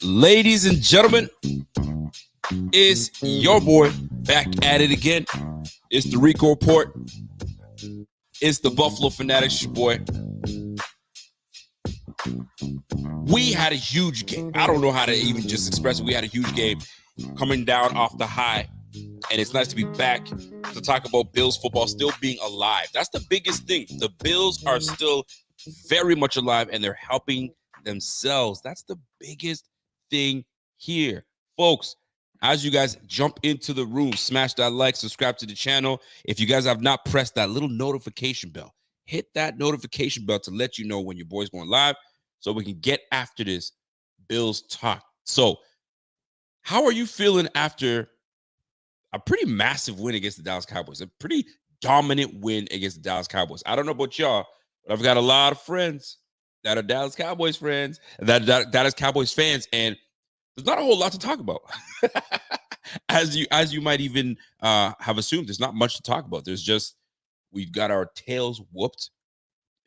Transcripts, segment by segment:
Ladies and gentlemen, it's your boy back at it again. It's the Rico Report. It's the Buffalo Fanatics, your boy. We had a huge game. I don't know how to even just express it. We had a huge game coming down off the high. And it's nice to be back to talk about Bills football still being alive. That's the biggest thing. The Bills are still very much alive, and they're helping themselves. That's the biggest thing here. Folks, as you guys jump into the room, smash that like, subscribe to the channel. If you guys have not pressed that little notification bell, hit that notification bell to let you know when your boy's going live so we can get after this Bills talk. So, how are you feeling after a pretty massive win against the Dallas Cowboys? A pretty dominant win against the Dallas Cowboys. I don't know about y'all, but I've got a lot of friends that are Dallas Cowboys friends, Dallas Cowboys fans, and there's not a whole lot to talk about. as you might even have assumed, there's not much to talk about. There's just, we've got our tails whooped,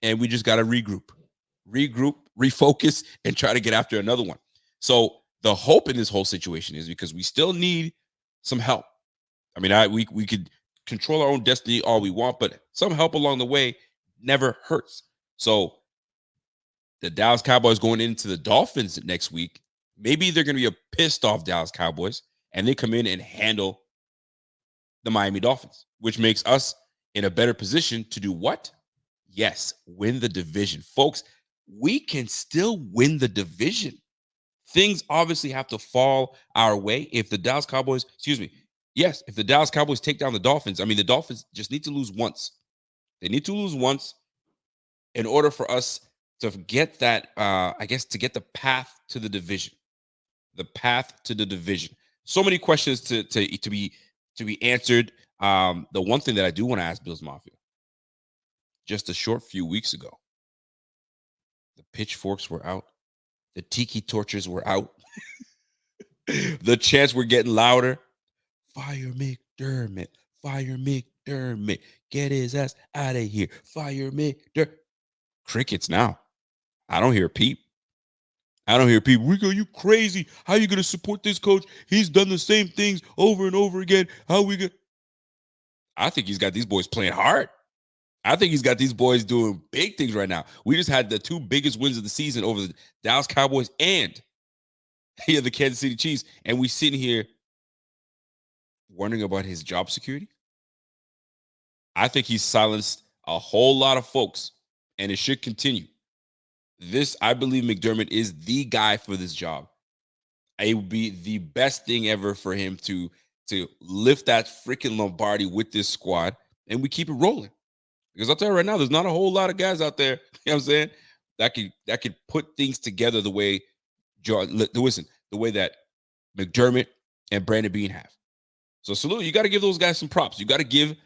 and we just got to regroup, refocus, and try to get after another one. So the hope in this whole situation is, because we still need some help. I mean, we could control our own destiny all we want, but some help along the way never hurts. So the Dallas Cowboys going into the Dolphins next week, maybe they're going to be a pissed off Dallas Cowboys, and they come in and handle the Miami Dolphins, which makes us in a better position to do what? Yes, win the division. Folks, we can still win the division. Things obviously have to fall our way. If the Dallas Cowboys, if the Dallas Cowboys take down the Dolphins, I mean, the Dolphins just need to lose once. They need to lose once in order for us to get that, to get the path to the division. The path to the division. So many questions to be answered. The one thing that I do want to ask Bills Mafia, just a short few weeks ago, the pitchforks were out. The tiki torches were out. The chants were getting louder. Fire McDermott. Fire McDermott. Get his ass out of here. Fire McDermott. Crickets now. I don't hear a peep. Rico, you crazy. How you going to support this coach? He's done the same things over and over again. How we going to? I think he's got these boys playing hard. I think he's got these boys doing big things right now. We just had the two biggest wins of the season over the Dallas Cowboys and the Kansas City Chiefs. And we sitting here wondering about his job security. I think he's silenced a whole lot of folks, and it should continue. I believe McDermott is the guy for this job. It would be the best thing ever for him to lift that freaking Lombardi with this squad, and we keep it rolling. Because I'll tell you right now, there's not a whole lot of guys out there, you know what I'm saying, that could put things together the way the way that McDermott and Brandon Beane have. So salute, you got to give those guys some props. You got to give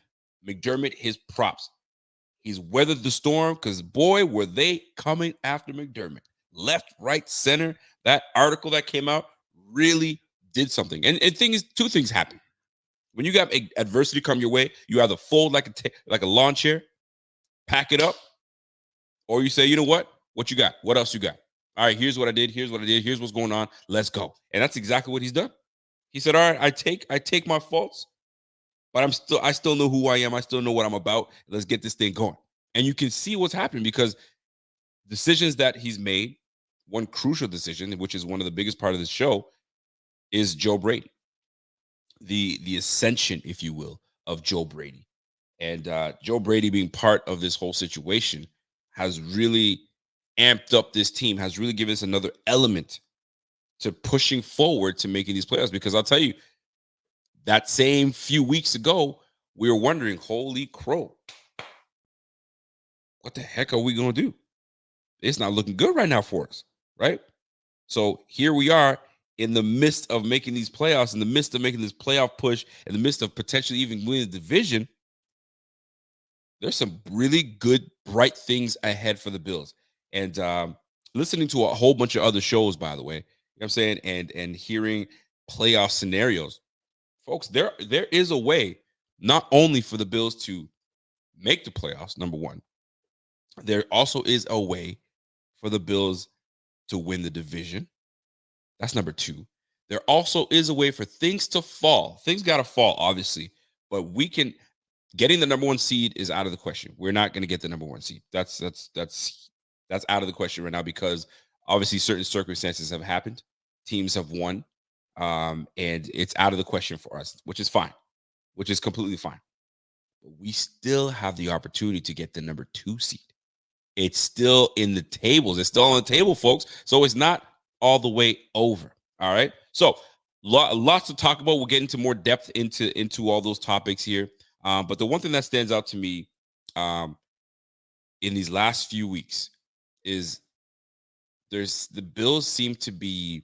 McDermott his props. He's weathered the storm, because boy, were they coming after McDermott. Left, right, center. That article that came out really did something. And thing is, two things happen. When you got adversity come your way, you either fold like a lawn chair, pack it up, or you say, you know what? What you got? What else you got? All right, here's what I did. Here's what's going on. Let's go. And that's exactly what he's done. He said, all right, I take my faults, but I still know who I am. I still know what I'm about. Let's get this thing going. And you can see what's happening, because decisions that he's made, one crucial decision, which is one of the biggest part of this show, is Joe Brady. The ascension, if you will, of Joe Brady. And Joe Brady being part of this whole situation has really amped up this team, has really given us another element to pushing forward to making these playoffs. Because I'll tell you, that same few weeks ago, we were wondering, holy crow, what the heck are we going to do? It's not looking good right now for us, right? So here we are in the midst of making these playoffs, in the midst of making this playoff push, in the midst of potentially even winning the division. there's some really good, bright things ahead for the Bills. And listening to a whole bunch of other shows, by the way, you know what I'm saying, and hearing playoff scenarios, folks, there is a way not only for the Bills to make the playoffs, number one, there also is a way for the Bills to win the division. That's number two. There also is a way for things to fall. Things got to fall, obviously, but we can. Getting the number one seed is out of the question. We're not going to get the number one seed. That's out of the question right now because obviously certain circumstances have happened. Teams have won, and it's out of the question for us, which is fine, which is completely fine. But we still have the opportunity to get the number two seed. It's still in the tables. It's still on the table, folks. So it's not all the way over. All right. So lots to talk about. We'll get into more depth into all those topics here. But the one thing that stands out to me in these last few weeks is the Bills seem to be.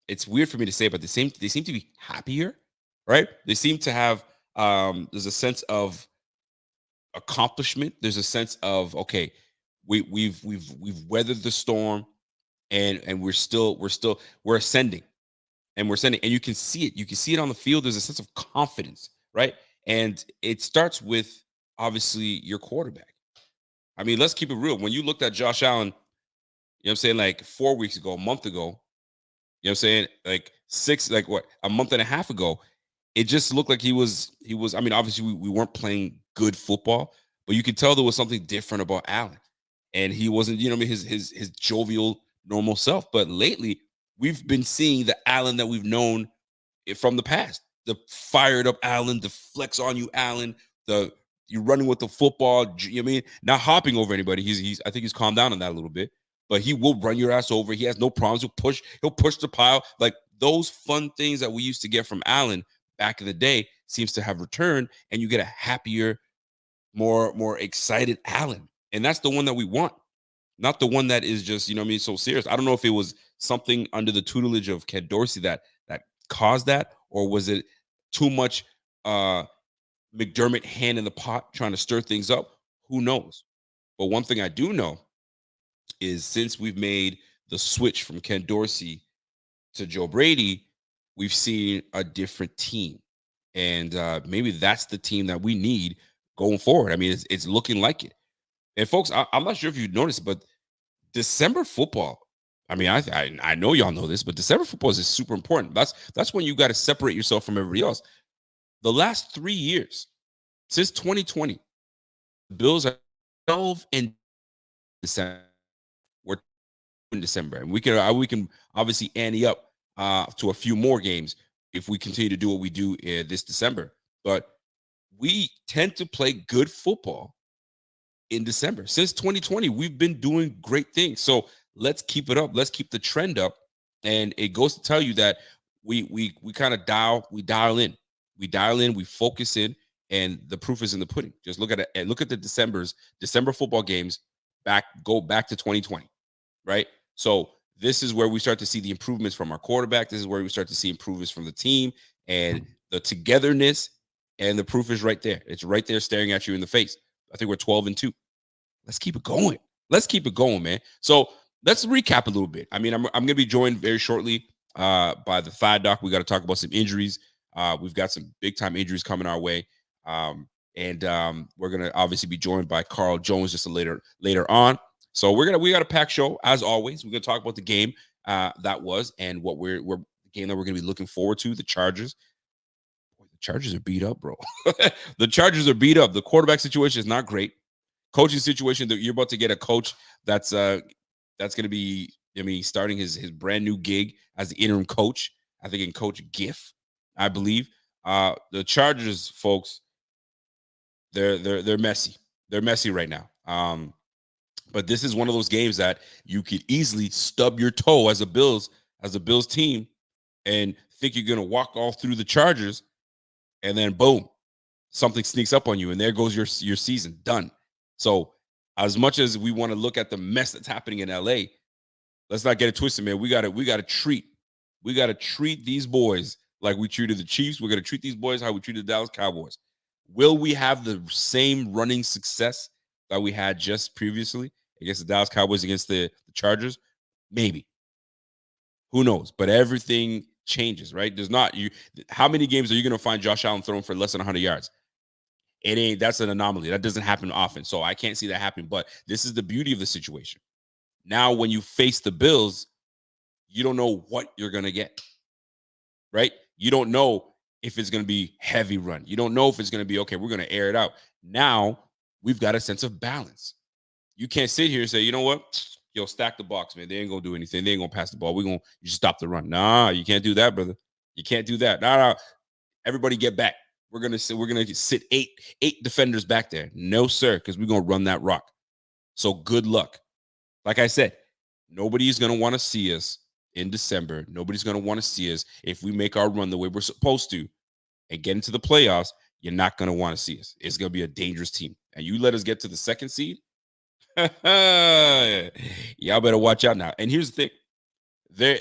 It's weird for me to say, but they seem to be happier, right? They seem to have. There's a sense of accomplishment. There's a sense of okay, we've weathered the storm, and we're ascending, and we're ascending, and you can see it. You can see it on the field. There's a sense of confidence, right? And it starts with obviously your quarterback. I mean, let's keep it real. When you looked at Josh Allen, you know what I'm saying, like 4 weeks ago, a month ago, you know what I'm saying, like a month and a half ago, it just looked like he was. I mean, obviously we weren't playing good football, but you could tell there was something different about Allen, and he wasn't, you know, what I mean, his jovial, normal self. But lately, we've been seeing the Allen that we've known from the past, the fired up Allen, the flex on you Allen, the you running with the football. You know what I mean, not hopping over anybody. He's I think he's calmed down on that a little bit, but he will run your ass over. He has no problems. He'll push the pile. Like those fun things that we used to get from Allen back in the day seems to have returned, and you get a happier, more excited Allen. And that's the one that we want, not the one that is just, you know what I mean, so serious. I don't know if it was something under the tutelage of Ken Dorsey that caused that, or was it too much McDermott hand in the pot trying to stir things up? Who knows? But one thing I do know is since we've made the switch from Ken Dorsey to Joe Brady, we've seen a different team. And maybe that's the team that we need going forward. I mean, it's looking like it. And folks, I'm not sure if you noticed, but December football. I mean, I know y'all know this, but December football is super important. That's when you got to separate yourself from everybody else. The last 3 years, since 2020, the Bills are 12 in December. We're in December, and we can obviously ante up to a few more games if we continue to do what we do this December. But we tend to play good football in December. Since 2020, we've been doing great things. So let's keep it up. Let's keep the trend up. And it goes to tell you that we kind of dial in. We focus in, and the proof is in the pudding. Just look at it and look at the December football games go back to 2020, right? So this is where we start to see the improvements from our quarterback. This is where we start to see improvements from the team and the togetherness, and the proof is right there. It's right there staring at you in the face. I think we're 12-2. Let's keep it going. Let's keep it going, man. So let's recap a little bit. I mean, I'm going to be joined very shortly by the Thigh Doc. We got to talk about some injuries. We've got some big time injuries coming our way. And we're going to obviously be joined by Carl Jones just later on. So we got a packed show as always. We're going to talk about the game that was, and what we're the game that we're going to be looking forward to, the Chargers. Boy, the Chargers are beat up, bro. The Chargers are beat up. The quarterback situation is not great. Coaching situation, that you're about to get a coach that's going to be, I mean, starting his brand new gig as the interim coach. I think in Coach Giff, I believe. The Chargers, folks, they're messy. They're messy right now. But this is one of those games that you could easily stub your toe as a Bills team and think you're going to walk all through the Chargers, and then boom, something sneaks up on you, and there goes your season done. So as much as we want to look at the mess that's happening in LA, let's not get it twisted, man. We got to treat these boys like we treated the Chiefs. We're going to treat these boys how we treated the Dallas Cowboys. Will we have the same running success that we had just previously against the Dallas Cowboys, against the Chargers? Maybe. Who knows? But everything changes, right? There's not you. How many games are you going to find Josh Allen throwing for less than 100 yards? It ain't. That's an anomaly. That doesn't happen often. So I can't see that happening. But this is the beauty of the situation. Now, when you face the Bills, you don't know what you're going to get, right? You don't know if it's going to be heavy run. You don't know if it's going to be, okay, we're going to air it out. Now we've got a sense of balance. You can't sit here and say, you know what? Yo, stack the box, man. They ain't going to do anything. They ain't going to pass the ball. We're going to just stop the run. Nah, you can't do that, brother. You can't do that. Nah. Everybody get back. We're gonna sit eight defenders back there. No, sir, because we're gonna run that rock. So good luck. Like I said, nobody's gonna want to see us in December. Nobody's gonna want to see us if we make our run the way we're supposed to and get into the playoffs. You're not gonna want to see us. It's gonna be a dangerous team. And you let us get to the second seed. Y'all better watch out now. And here's the thing: there,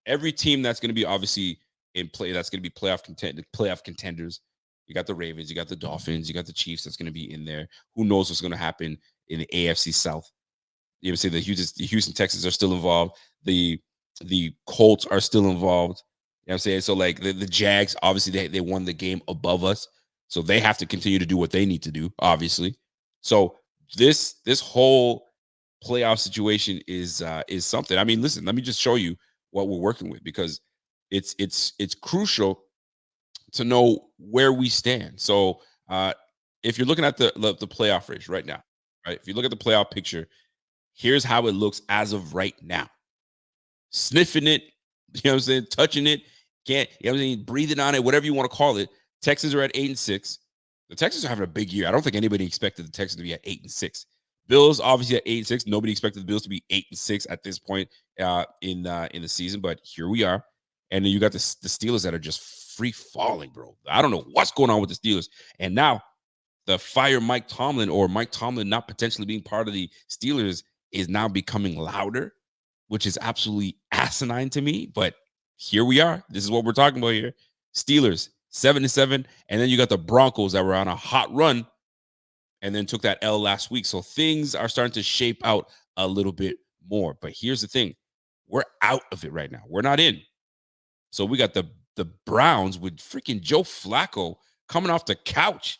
every team that's gonna be obviously in play, that's going to be playoff contenders. You got the Ravens, you got the Dolphins, you got the Chiefs that's going to be in there. Who knows what's going to happen in the AFC South? You ever say the Houston Texans are still involved. The Colts are still involved. You know what I'm saying? So like the Jags, obviously they won the game above us. So they have to continue to do what they need to do, obviously. So this whole playoff situation is something. I mean, listen, let me just show you what we're working with, because it's crucial to know where we stand. So if you're looking at the playoff race right now, right? If you look at the playoff picture, here's how it looks as of right now. Sniffing it, you know what I'm saying? Touching it, can't, you know what I'm saying? Breathing on it, whatever you want to call it. Texans are at 8-6. The Texans are having a big year. I don't think anybody expected the Texans to be at 8-6. Bills obviously at 8-6. Nobody expected the Bills to be 8-6 at this point in the season, but here we are. And then you got the Steelers that are just free falling, bro. I don't know what's going on with the Steelers. And now the fire Mike Tomlin, or Mike Tomlin not potentially being part of the Steelers, is now becoming louder, which is absolutely asinine to me. But here we are. This is what we're talking about here. Steelers 7-7, and then you got the Broncos that were on a hot run and then took that L last week. So things are starting to shape out a little bit more. But here's the thing: we're out of it right now. We're not in. So we got the Browns with freaking Joe Flacco coming off the couch,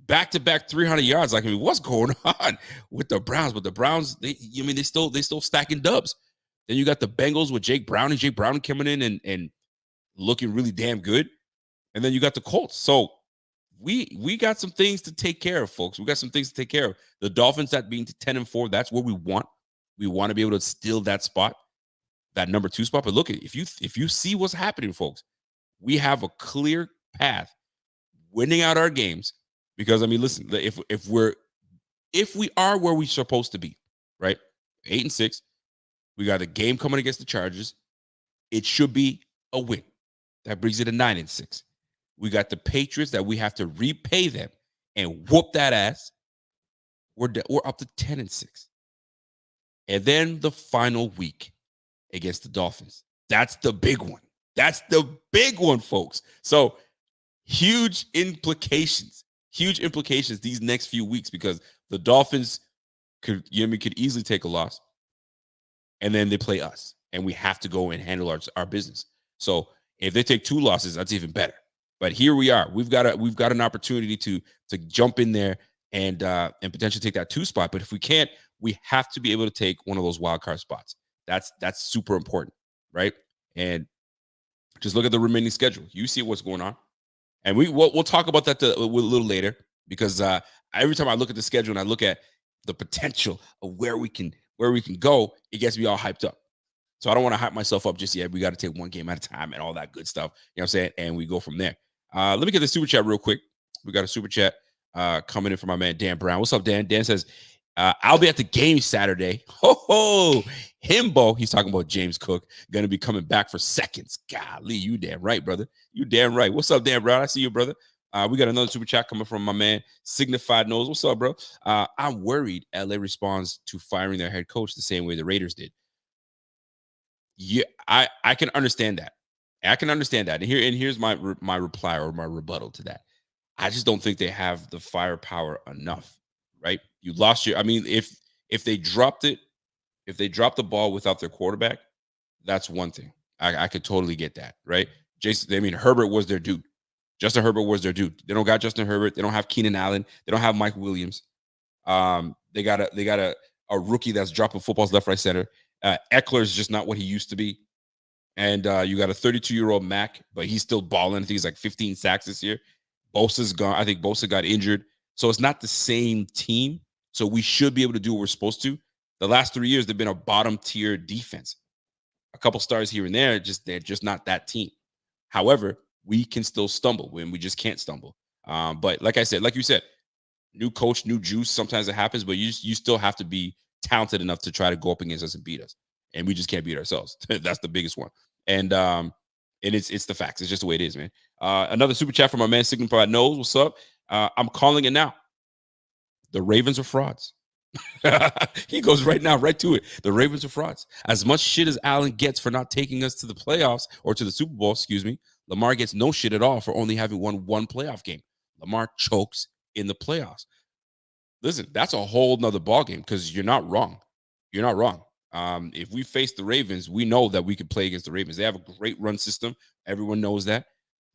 back-to-back 300 yards. Like, I mean, what's going on with the Browns? But the Browns, they still stacking dubs. Then you got the Bengals with Jake Browning coming in and looking really damn good. And then you got the Colts. So we got some things to take care of, folks. We got some things to take care of. The Dolphins, that being 10-4, that's what we want. We want to be able to steal that spot, that number 2 spot. But look, if you see what's happening, folks, we have a clear path winning out our games. Because I mean, listen, if we are where we're supposed to be, right? 8-6, we got a game coming against the Chargers. It should be a win. That brings it to 9-6. We got the Patriots that we have to repay them and whoop that ass. We're up to 10-6. And then the final week against the Dolphins. That's the big one. That's the big one, folks. So huge implications these next few weeks, because the Dolphins could easily take a loss, and then they play us, and we have to go and handle our business. So if they take 2 losses, that's even better. But here we are. We've got an opportunity to jump in there and potentially take that 2 spot. But if we can't, we have to be able to take one of those wild card spots. That's super important, right? And just look at the remaining schedule. You see what's going on. And we'll talk about that a little later, because every time I look at the schedule and I look at the potential of where we can go, it gets me all hyped up. So I don't want to hype myself up just yet. We got to take one game at a time and all that good stuff. You know what I'm saying? And we go from there. Let me get the super chat real quick. We got a super chat coming in from my man Dan Brown. What's up, Dan? Dan says, I'll be at the game Saturday. Ho, himbo. He's talking about James Cook going to be coming back for seconds. Golly, you damn right, brother. You damn right. What's up, Dan Brown? I see you, brother. We got another super chat coming from my man Signified Nose. What's up, bro? I'm worried LA responds to firing their head coach the same way the Raiders did. Yeah, I can understand that. I can understand that. And here's my reply or my rebuttal to that. I just don't think they have the firepower enough, right? You lost your. I mean, if they dropped it, if they dropped the ball without their quarterback, that's one thing. I could totally get that, right? Jason, I mean, Herbert was their dude. Justin Herbert was their dude. They don't got Justin Herbert. They don't have Keenan Allen. They don't have Mike Williams. They got a rookie that's dropping footballs left, right, center. Eckler's just not what he used to be. And you got a 32-year-old Mac, but he's still balling. I think he's like 15 sacks this year. Bosa's gone. I think Bosa got injured. So it's not the same team. So we should be able to do what we're supposed to. The last 3 years, they've been a bottom tier defense. A couple stars here and there, they're just not that team. However, we can still stumble when we just can't stumble. But like I said, like you said, new coach, new juice. Sometimes it happens, but you still have to be talented enough to try to go up against us and beat us. And we just can't beat ourselves. That's the biggest one. And it's the facts. It's just the way it is, man. Another super chat from my man Sigmund Pride knows. What's up? I'm calling it now. The Ravens are frauds. He goes right now, right to it. The Ravens are frauds. As much shit as Allen gets for not taking us to the playoffs or to the Super Bowl, Lamar gets no shit at all for only having won one playoff game. Lamar chokes in the playoffs. Listen, that's a whole nother ballgame because you're not wrong. You're not wrong. If we face the Ravens, we know that we can play against the Ravens. They have a great run system. Everyone knows that.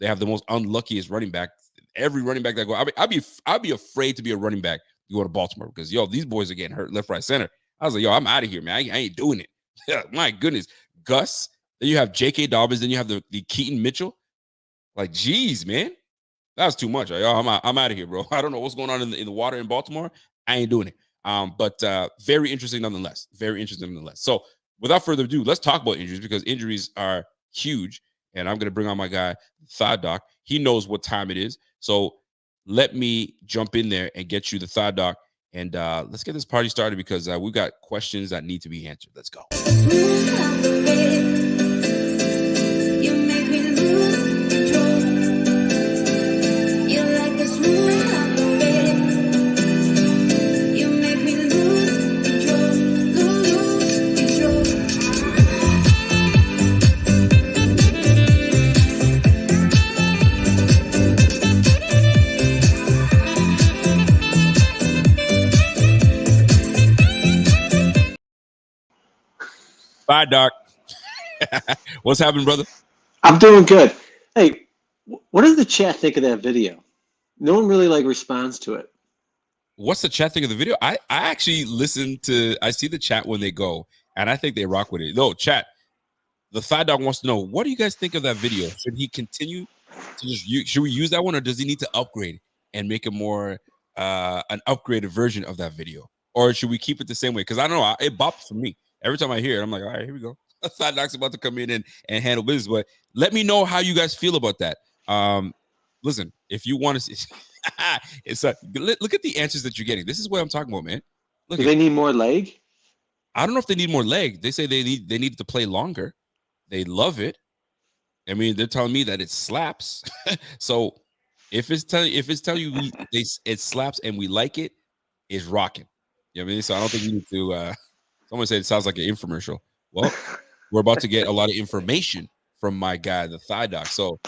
They have the most unluckiest running back. Every running back that go, I'd be afraid to be a running back to go to Baltimore because these boys are getting hurt left, right, center. I was like, I'm out of here, man. I ain't doing it. My goodness, Gus. Then you have J.K. Dobbins. Then you have the Keaton Mitchell. Like, geez, man, that was too much. I'm out of here, bro. I don't know what's going on in the water in Baltimore. I ain't doing it. But very interesting nonetheless. Very interesting nonetheless. So without further ado, let's talk about injuries because injuries are huge. And I'm going to bring on my guy, Thigh Doc. He knows what time it is. So let me jump in there and get you the Thigh Doc. And let's get this party started because we've got questions that need to be answered. Let's go. Bye, Doc. What's happening, brother? I'm doing good. Hey, what does the chat think of that video? No one really responds to it. What's the chat think of the video? I actually I see the chat when they go, and I think they rock with it. No, chat. The Thigh Dog wants to know, what do you guys think of that video? Should he continue to should we use that one, or does he need to upgrade and make it more an upgraded version of that video? Or should we keep it the same way? Because I don't know, it bops for me. Every time I hear it, I'm like, all right, here we go. Thigh Dog's about to come in and handle business. But let me know how you guys feel about that. Listen, if you want to see, look at the answers that you're getting. This is what I'm talking about, man. Do they need more leg? I don't know if they need more leg. They say they need to play longer. They love it. I mean, they're telling me that it slaps. So if it's telling you it slaps and we like it, it's rocking. You know what I mean? So I don't think you need to. Someone said it sounds like an infomercial. Well, we're about to get a lot of information from my guy, the Thigh Doc. So,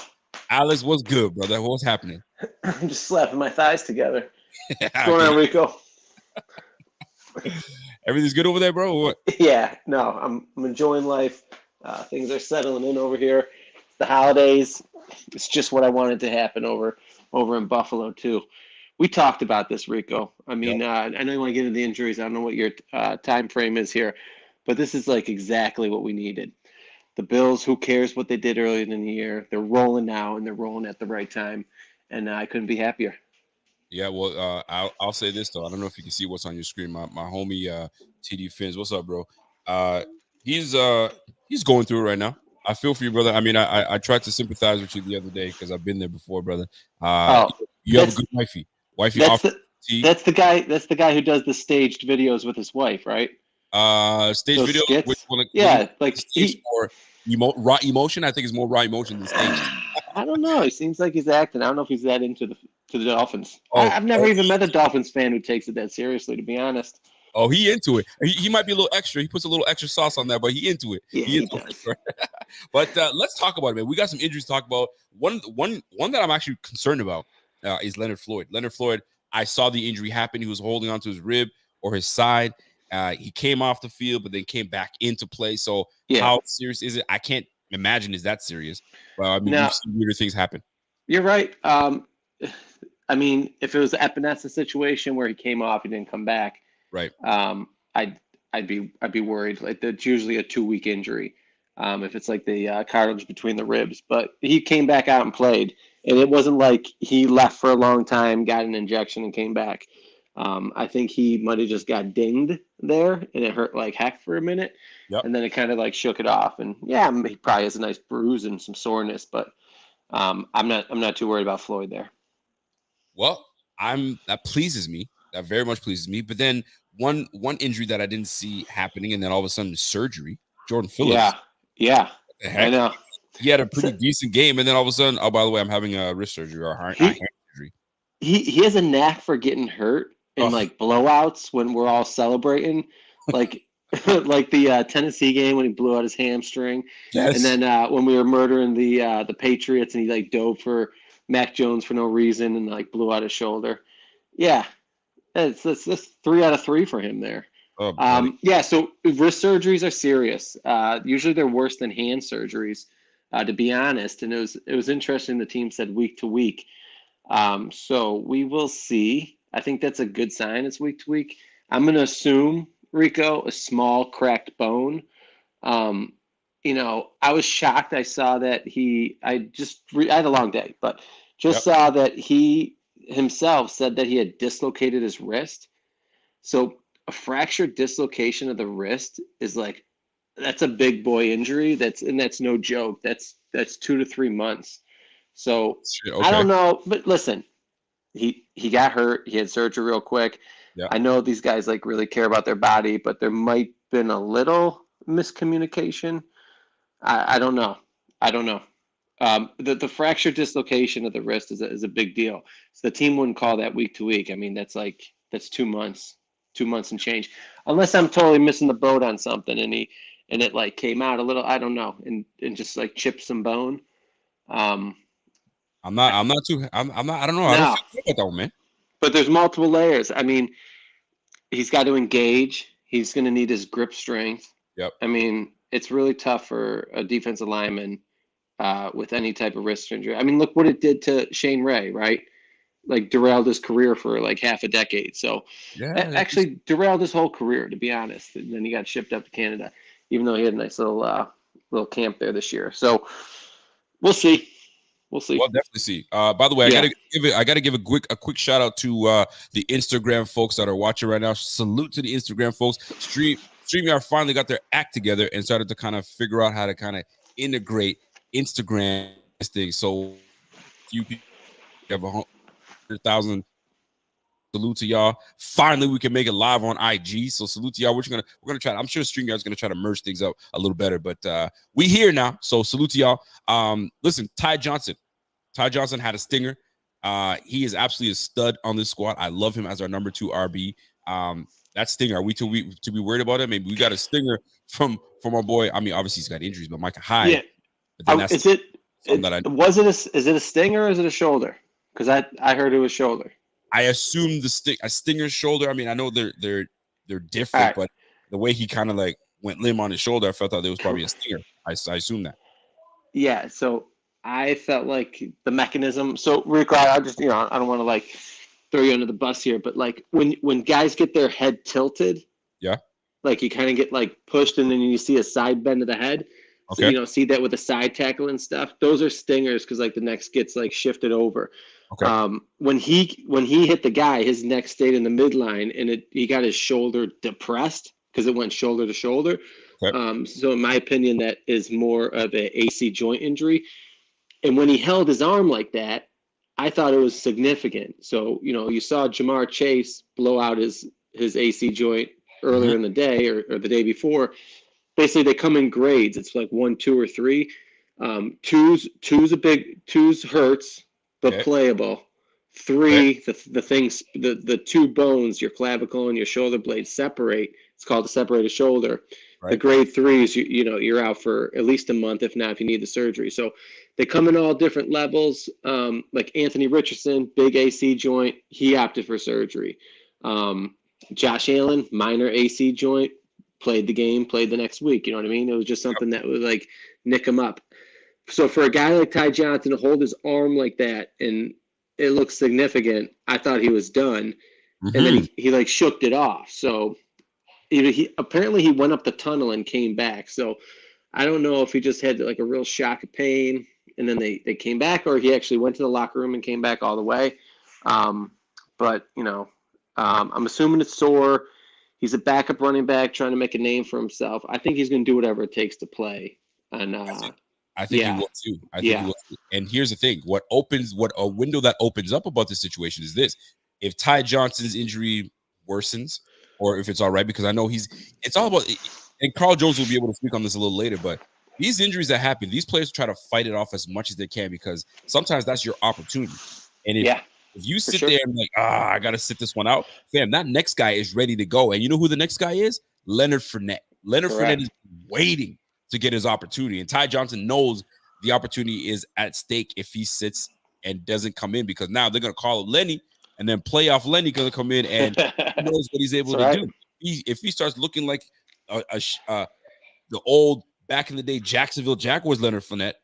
Alex, what's good, brother? What's happening? I'm just slapping my thighs together. What's going on, Rico? Everything's good over there, bro? Or what? Yeah, no, I'm enjoying life. Things are settling in over here. It's the holidays. It's just what I wanted to happen over in Buffalo too. We talked about this, Rico. I mean, I know you want to get into the injuries. I don't know what your time frame is here, but this is exactly what we needed. The Bills, who cares what they did earlier in the year? They're rolling now, and they're rolling at the right time, and I couldn't be happier. Yeah, well, I'll say this though. I don't know if you can see what's on your screen. My homie TD Fins, what's up, bro? He's going through it right now. I feel for you, brother. I mean, I tried to sympathize with you the other day because I've been there before, brother. You have a good wifey. That's the guy. That's the guy who does the staged videos with his wife, right? Stage video. Raw emotion. I think it's more raw emotion than stage. I don't know. He seems like he's acting. I don't know if he's that into the Dolphins. I've never even met a Dolphins fan who takes it that seriously, to be honest. Oh, he into it. He might be a little extra. He puts a little extra sauce on that, but he into it. Yeah, he does. It. But let's talk about it, man. We got some injuries to talk about. One that I'm actually concerned about. is Leonard Floyd. Leonard Floyd, I saw the injury happen. He was holding onto his rib or his side. He came off the field, but then came back into play. So Yeah. how serious is it? I can't imagine is that serious. Well, I mean, Now we've seen weirder things happen. you're right. I mean, if it was the Epinesa situation where he came off, he didn't come back. Right. I'd be worried. Like that's usually a 2-week injury. If it's like the cartilage between the ribs, but he came back out and played, and it wasn't like he left for a long time, got an injection, and came back. I think he might have just got dinged there, and it hurt like heck for a minute, Yep. and then it kind of like shook it off. And yeah, he probably has a nice bruise and some soreness, but I'm not too worried about Floyd there. Well, that pleases me. That very much pleases me. But then one injury that I didn't see happening, and then all of a sudden surgery. Jordan Phillips. Yeah. What the heck? I know. He had a pretty decent game, and then all of a sudden, oh, by the way, I'm having a wrist surgery or a hand surgery. He has a knack for getting hurt in like blowouts when we're all celebrating, like like the Tennessee game when he blew out his hamstring, Yes. And then when we were murdering the Patriots and he like dove for Mac Jones for no reason and like blew out his shoulder. Yeah, it's 3 out of 3 for him there. Oh, yeah, so wrist surgeries are serious. Usually they're worse than hand surgeries, to be honest. And it was interesting. The team said week to week. So we will see. I think that's a good sign. It's week to week. I'm going to assume, Rico, a small cracked bone. I was shocked. I saw that I had a long day, but saw that he himself said that he had dislocated his wrist. So a fractured dislocation of the wrist is that's a big boy injury. That's no joke. That's 2 to 3 months. So I don't know, but listen, he got hurt. He had surgery real quick. Yeah. I know these guys really care about their body, but there might been a little miscommunication. I don't know. The fracture dislocation of the wrist is a big deal. So the team wouldn't call that week to week. I mean, that's 2 months, 2 months and change, unless I'm totally missing the boat on something and it came out a little, I don't know, and just chipped some bone. I don't know. No. I don't feel good about that one, man. But there's multiple layers. I mean, he's got to engage. He's going to need his grip strength. Yep. I mean, it's really tough for a defensive lineman with any type of wrist injury. I mean, look what it did to Shane Ray, right? Derailed his career for half a decade. So actually derailed his whole career, to be honest. And then he got shipped up to Canada, even though he had a nice little camp there this year. So we'll see. We'll definitely see. By the way, I gotta give a quick shout out to the Instagram folks that are watching right now. Salute to the Instagram folks. StreamYard finally got their act together and started to kind of figure out how to kind of integrate Instagram thing. So you have 100,000. Salute to y'all. Finally, we can make it live on IG. So salute to y'all. We're gonna try. I'm sure StreamYard's gonna try to merge things up a little better, but we here now. So salute to y'all. Listen, Ty Johnson. Ty Johnson had a stinger. He is absolutely a stud on this squad. I love him as our number 2 RB. That stinger. Are we to be worried about it? Maybe we got a stinger from our boy. I mean, obviously he's got injuries, but Micah Hyde. Yeah. Is it a stinger or is it a shoulder? Because I heard it was shoulder. I assume a stinger's shoulder. I mean, I know they're different, but the way he kind of went limb on his shoulder, I felt that there was probably a stinger. I assume that. Yeah. So I felt like the mechanism. So Rico, I just I don't want to throw you under the bus here, but when guys get their head tilted, yeah, you kind of get pushed and then you see a side bend of the head. Okay. So see that with the side tackle and stuff. Those are stingers because the neck gets shifted over. Okay. When he hit the guy, his neck stayed in the midline and he got his shoulder depressed because it went shoulder to shoulder. Okay. So in my opinion, that is more of a AC joint injury. And when he held his arm like that, I thought it was significant. So you saw Jamar Chase blow out his AC joint earlier in the day or the day before. Basically, they come in grades. It's 1, 2, or 3. Two's hurts, but playable. 3, the 2 bones, your clavicle and your shoulder blade separate. It's called the separated shoulder. the Right. grade threes, you're out for at least a month, if not if you need the surgery. So they come in all different levels. Like Anthony Richardson, big AC joint, he opted for surgery. Josh Allen, minor AC joint, played the game, played the next week. You know what I mean? It was just something that would like nick him up. So for a guy like Ty Johnson to hold his arm like that and it looks significant, I thought he was done. And then Mm-hmm. he like shook it off. So he apparently he went up the tunnel and came back. So I don't know if he just had like a real shock of pain and then they came back, or he actually went to the locker room and came back all the way. But I'm assuming it's sore. He's a backup running back trying to make a name for himself. I think he's going to do whatever it takes to play. And I think he yeah, will too. I think yeah, he will too. And here's the thing: what a window that opens up about this situation is this: if Ty Johnson's injury worsens, or if it's all right, because I know it's all about. And Carl Jones will be able to speak on this a little later, but these injuries that happen, these players try to fight it off as much as they can because sometimes that's your opportunity. And if yeah, you for sit sure. there and like, I gotta sit this one out, fam, that next guy is ready to go. And you know who the next guy is? Leonard Fournette. Leonard Fournette is Correct. waiting to get his opportunity. And Ty Johnson knows the opportunity is at stake if he sits and doesn't come in, because now they're going to call up Lenny, and then playoff Lenny going to come in and he knows what he's able That's to right. do. If he starts looking like the old back in the day Jacksonville Jaguars Leonard Fournette,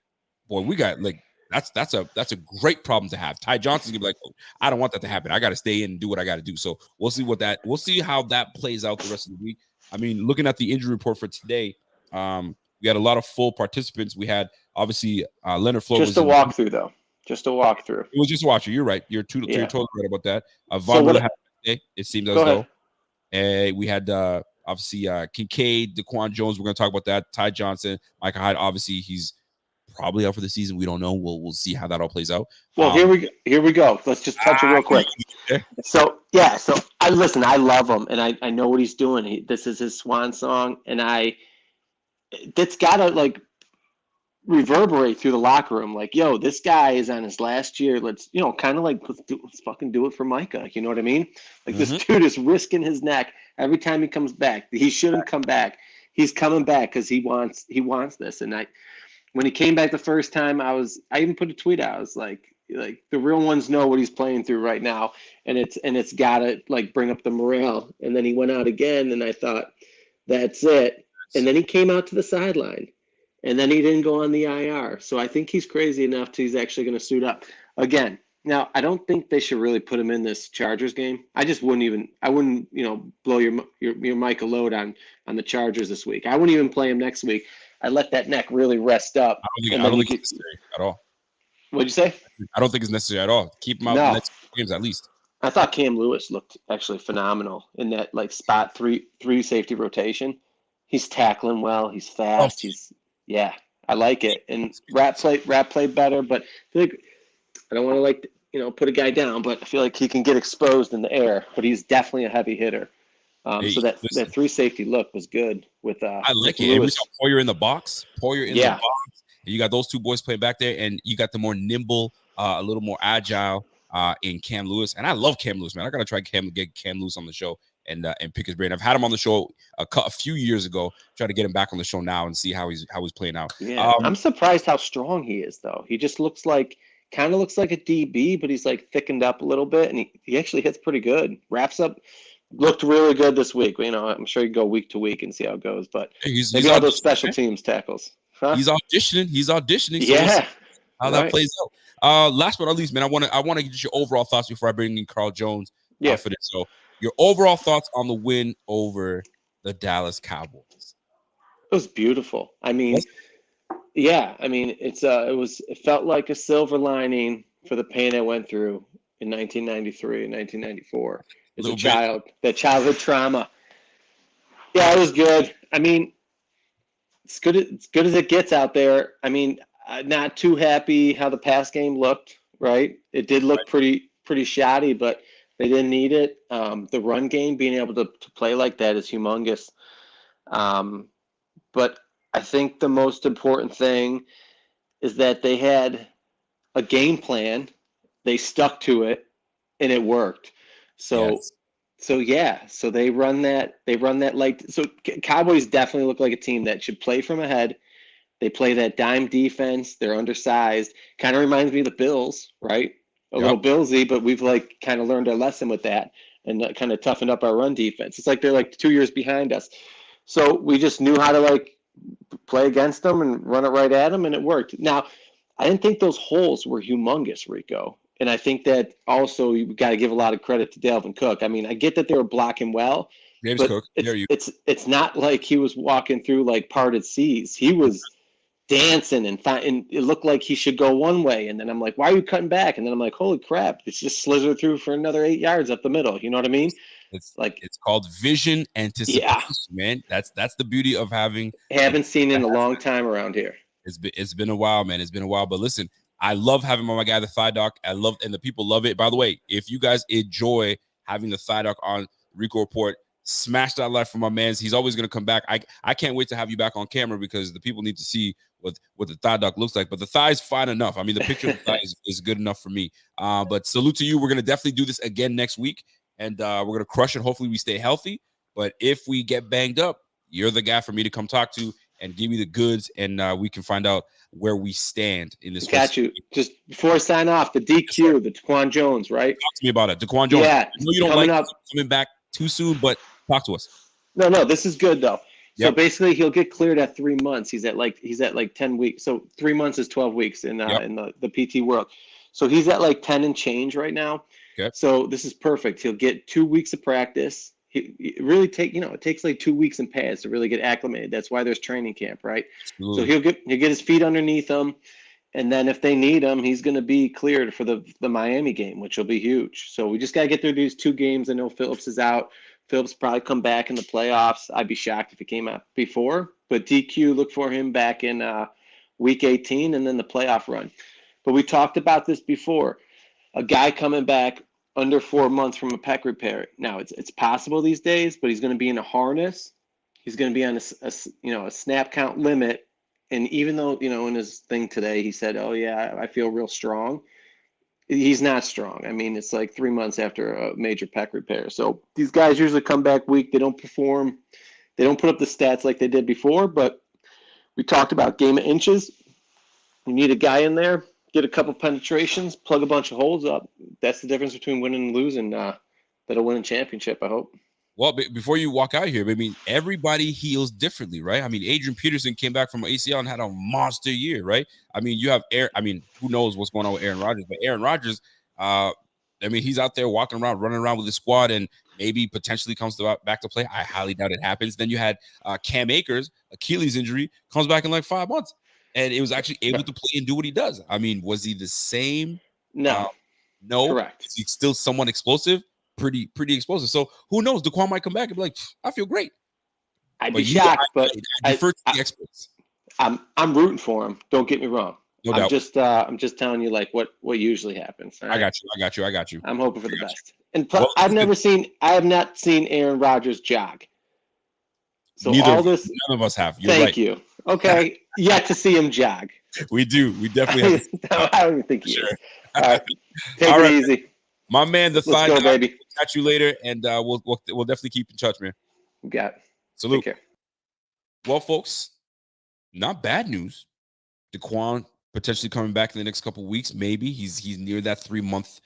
boy, we got like that's a great problem to have. Ty Johnson's gonna be like, oh, I don't want that to happen. I got to stay in and do what I got to do. So we'll see how that plays out the rest of the week. I mean, looking at the injury report for today, we had a lot of full participants. We had obviously Leonard Floyd Just was a in. walkthrough, though. Just a walkthrough. It was just a watcher. You're right. You're Yeah. totally right about that. So Von Miller what? had a day, it seems Go as ahead. though. We had obviously Kincaid, Daquan Jones. We're going to talk about that. Ty Johnson, Micah Hyde. Obviously, he's probably out for the season. We don't know. We'll see how that all plays out. Well, here we go. Let's just touch it real quick. So yeah, so I love him, and I know what he's doing. This is his swan song, and that's gotta like reverberate through the locker room. Like, yo, this guy is on his last year. Let's kind of like let's fucking do it for Micah. You know what I mean? Like this dude is risking his neck every time he comes back. He shouldn't come back. He's coming back because he wants this. And when he came back the first time, I even put a tweet out. I was like the real ones know what he's playing through right now, and it's gotta like bring up the morale. And then he went out again, and I thought, that's it. And then he came out to the sideline, and then he didn't go on the IR. So I think he's crazy enough to he's actually going to suit up again. Now, I don't think they should really put him in this Chargers game. I wouldn't blow your Micah load on the Chargers this week. I wouldn't even play him next week. I let that neck really rest up. I don't think it's necessary at all. What'd you say? I don't think it's necessary at all. Keep him out No. the next games at least. I thought Cam Lewis looked actually phenomenal in that like spot three safety rotation. He's tackling well. He's fast. I like it. And Rat played better, but I feel like I don't want to put a guy down, but I feel like he can get exposed in the air. But he's definitely a heavy hitter. So that three safety look was good with I like it. Lewis. And we got Poyer in the box. The box. And you got those two boys playing back there, and you got the more nimble, a little more agile in Cam Lewis. And I love Cam Lewis, man. I gotta get Cam Lewis on the show and pick his brain. I've had him on the show a few years ago. Try to get him back on the show now and see how he's playing out. Yeah, I'm surprised how strong he is, though. He just looks like a DB, but he's like thickened up a little bit, and he actually hits pretty good. Wraps up. Looked really good this week. I'm sure you go week to week and see how it goes, but maybe all those special teams tackles. Huh? He's auditioning. So we'll see how that plays out. Last but not least, man, I want to get your overall thoughts before I bring in Carl Jones for this. So, your overall thoughts on the win over the Dallas Cowboys? It was beautiful. I mean, it felt like a silver lining for the pain I went through in 1993 and 1994. As a child, that childhood trauma. Yeah, it was good. I mean, it's good as it gets out there. I mean, not too happy how the pass game looked, right? It did look pretty shoddy, but they didn't need it. The run game, being able to play like that is humongous. But I think the most important thing is that they had a game plan, they stuck to it, and it worked. So So they run that. They run that like so. Cowboys definitely look like a team that should play from ahead. They play that dime defense. They're undersized. Kind of reminds me of the Bills, right? A Yep. little Billsy, but we've like kind of learned our lesson with that and kind of toughened up our run defense. It's like they're like 2 years behind us. So we just knew how to like play against them and run it right at them, and it worked. Now, I didn't think those holes were humongous, Rico. And I think that also you got to give a lot of credit to Dalvin Cook. I mean, I get that they were blocking well, James but Cook. There you. it's not like he was walking through like parted seas. He was dancing and it looked like he should go one way. And then I'm like, why are you cutting back? And then I'm like, holy crap, it's just slithered through for another 8 yards up the middle. You know what I mean? Like, It's called vision anticipation, yeah, man. That's the beauty of having. haven't seen in a long time around here. It's been a while, man. It's been a while. But listen, I love having my guy the Thigh Doc. And the people love it. By the way, if you guys enjoy having the Thigh Doc on Rico Report, smash that like for my man. He's always gonna come back. I can't wait to have you back on camera because the people need to see what the Thigh Doc looks like. But the thigh is fine enough. I mean, the picture of the thigh is good enough for me. But salute to you. We're gonna definitely do this again next week, and we're gonna crush it. Hopefully, we stay healthy. But if we get banged up, you're the guy for me to come talk to and give me the goods, and we can find out where we stand in this. Got you. Just before I sign off, the DQ, the Daquan Jones, right? Talk to me about it. Daquan Jones. Yeah, I know you don't coming like up. coming back too soon, but talk to us. No, this is good though. So Yep. basically, he'll get cleared at 3 months. He's at like 10 weeks. So 3 months is 12 weeks in Yep. in the PT world. So he's at like 10 and change right now. Okay. So this is perfect. He'll get 2 weeks of practice. He really it takes like 2 weeks in pads to really get acclimated. That's why there's training camp, right? Absolutely. So he'll get his feet underneath him, and then if they need him, he's going to be cleared for the Miami game, which will be huge. So we just got to get through these 2 games. I know Phillips is out. Phillips probably come back in the playoffs. I'd be shocked if he came out before. But DQ, look for him back in week 18 and then the playoff run. But we talked about this before. A guy coming back under 4 months from a pec repair. Now it's possible these days, but he's going to be in a harness. He's going to be on a snap count limit. And even though in his thing today he said, "Oh yeah, I feel real strong," he's not strong. I mean, it's like 3 months after a major pec repair. So these guys usually come back weak. They don't perform. They don't put up the stats like they did before. But we talked about game of inches. You need a guy in there. Get a couple penetrations, plug a bunch of holes up. That's the difference between winning and losing. That'll win a championship, I hope. Well, before you walk out here, I mean, everybody heals differently, right? I mean, Adrian Peterson came back from ACL and had a monster year, right? I mean, you have who knows what's going on with Aaron Rodgers, but Aaron Rodgers, he's out there walking around, running around with his squad, and maybe potentially comes back to play. I highly doubt it happens. Then you had Cam Akers, Achilles injury, comes back in like 5 months. And it was actually able to play and do what he does. I mean, was he the same? No. No. Correct. Is he still somewhat explosive? Pretty explosive. So who knows? Daquan might come back and be like, I feel great. I'd be shocked, but I defer to the experts. I'm rooting for him. Don't get me wrong. No doubt. I'm just telling you like what usually happens. Right? I got you. I'm hoping for the best. And plus, I have not seen Aaron Rodgers jog. So none of us have. You're thank right. you. Okay, yet to see him jog. We do. We definitely have. I don't even think he is. All right, take All it right, easy. My man, the Thigh Let's go, Doc. baby. Catch you later, and we'll definitely keep in touch, man. You got it. Salute. Take care. Well, folks, not bad news. Daquan potentially coming back in the next couple of weeks. Maybe he's near that 3 month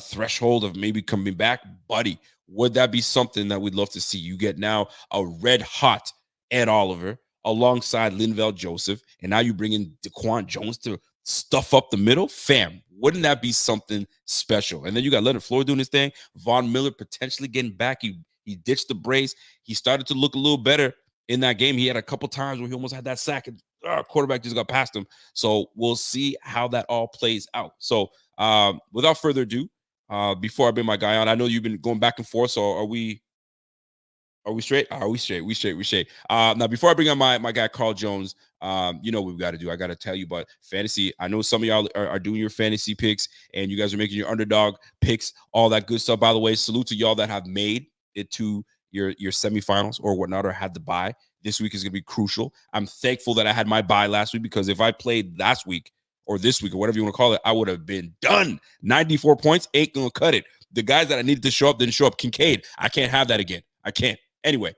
threshold of maybe coming back. Buddy, would that be something that we'd love to see? You get now a red hot Ed Oliver alongside Linval Joseph, and now you bring in Daquan Jones to stuff up the middle. Fam, wouldn't that be something special? And then you got Leonard Floyd doing his thing. Von Miller potentially getting back. He ditched the brace. He started to look a little better in that game. He had a couple times where he almost had that sack, and quarterback just got past him. So we'll see how that all plays out. So without further ado, before I bring my guy on, I know you've been going back and forth. So are we straight? We straight. Now, before I bring on my guy, Carl Jones, you know what we've got to do. I got to tell you about fantasy. I know some of y'all are doing your fantasy picks, and you guys are making your underdog picks, all that good stuff. By the way, salute to y'all that have made it to your semifinals or whatnot, or had the bye. This week is going to be crucial. I'm thankful that I had my bye last week, because if I played last week or this week or whatever you want to call it, I would have been done. 94 points ain't going to cut it. the guys that I needed to show up didn't show up. Kincaid, I can't have that again. I can't. Anyway,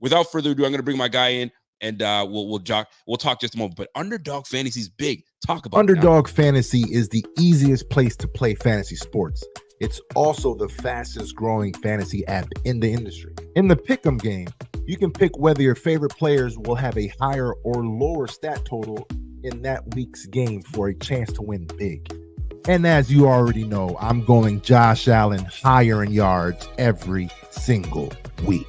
without further ado, I'm going to bring my guy in, and we'll talk just a moment. But Underdog Fantasy is big. Talk about Underdog Fantasy is the easiest place to play fantasy sports. It's also the fastest growing fantasy app in the industry. In the pick'em game, you can pick whether your favorite players will have a higher or lower stat total in that week's game for a chance to win big. And as you already know, I'm going Josh Allen higher in yards every single week.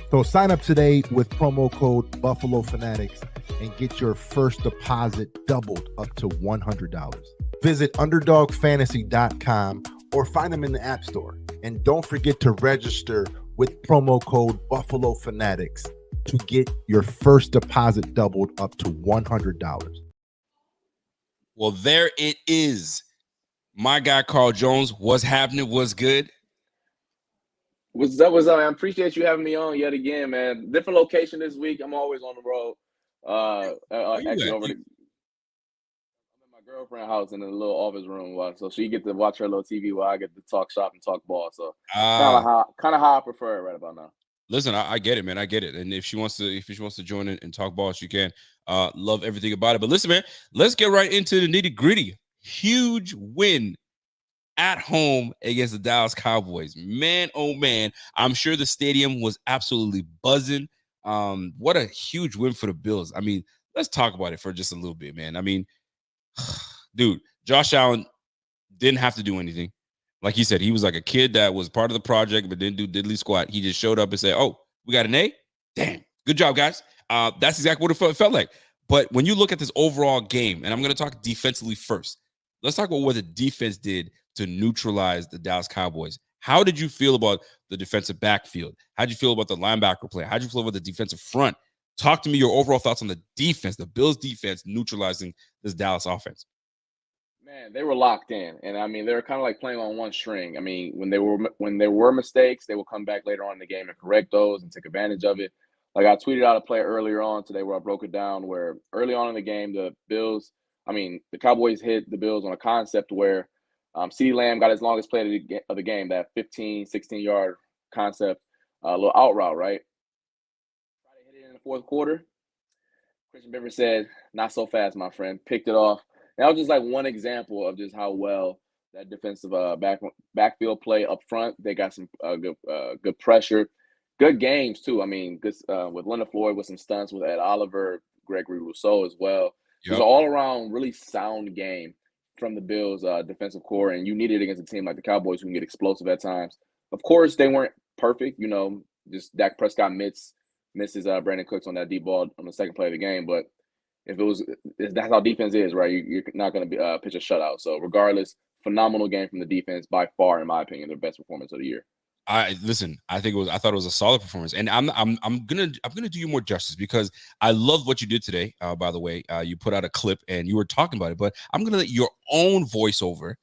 So sign up today with promo code Buffalo Fanatics and get your first deposit doubled up to $100. Visit UnderdogFantasy.com or find them in the App Store. And don't forget to register with promo code Buffalo Fanatics to get your first deposit doubled up to $100. Well, there it is. My guy, Carl Jones, what's happening? What's good? What's up? What's up? I appreciate you having me on yet again, man. Different location this week. I'm always on the road. Actually, I'm in my girlfriend's house in a little office room, so she get to watch her little TV while I get to talk shop and talk ball. So kind of how I prefer it right about now. Listen, I get it, man. I get it. And if she wants to join in and talk ball, she can. Love everything about it. But listen, man, let's get right into the nitty gritty. Huge win at home against the Dallas Cowboys. Man, oh man, I'm sure the stadium was absolutely buzzing. What a huge win for the Bills. I mean, let's talk about it for just a little bit, man. I mean, dude, Josh Allen didn't have to do anything. Like he said, he was like a kid that was part of the project but didn't do diddly squat. He just showed up and said, oh, we got an A? Damn, good job, guys. That's exactly what it felt like. But when you look at this overall game, and I'm going to talk defensively first, let's talk about what the defense did to neutralize the Dallas Cowboys. How did you feel about the defensive backfield? How did you feel about the linebacker play? How did you feel about the defensive front? Talk to me your overall thoughts on the defense, the Bills defense neutralizing this Dallas offense. Man, they were locked in, and I mean they were kind of like playing on one string. I mean, when there were mistakes, they would come back later on in the game and correct those and take advantage of it. Like I tweeted out a play earlier on today where I broke it down where early on in the game the Cowboys hit the Bills on a concept where CeeDee Lamb got his longest play of the game, that 15, 16-yard concept, a little out route, right? Tried to hit it in the fourth quarter. Christian Benford said, not so fast, my friend. Picked it off. That was just like one example of just how well that defensive backfield play up front. They got some good pressure, good games too. I mean, good with Leonard Floyd with some stunts, with Ed Oliver, Gregory Rousseau as well. It was an all-around really sound game from the Bills' defensive core, and you need it against a team like the Cowboys who can get explosive at times. Of course, they weren't perfect. You know, just Dak Prescott misses Brandon Cooks on that deep ball on the second play of the game, but that's how defense is, right? You're not going to pitch a shutout. So regardless, phenomenal game from the defense, by far, in my opinion, their best performance of the year. I thought it was a solid performance, and I'm gonna do you more justice because I love what you did today. By the way, you put out a clip and you were talking about it, but I'm gonna let your own voiceover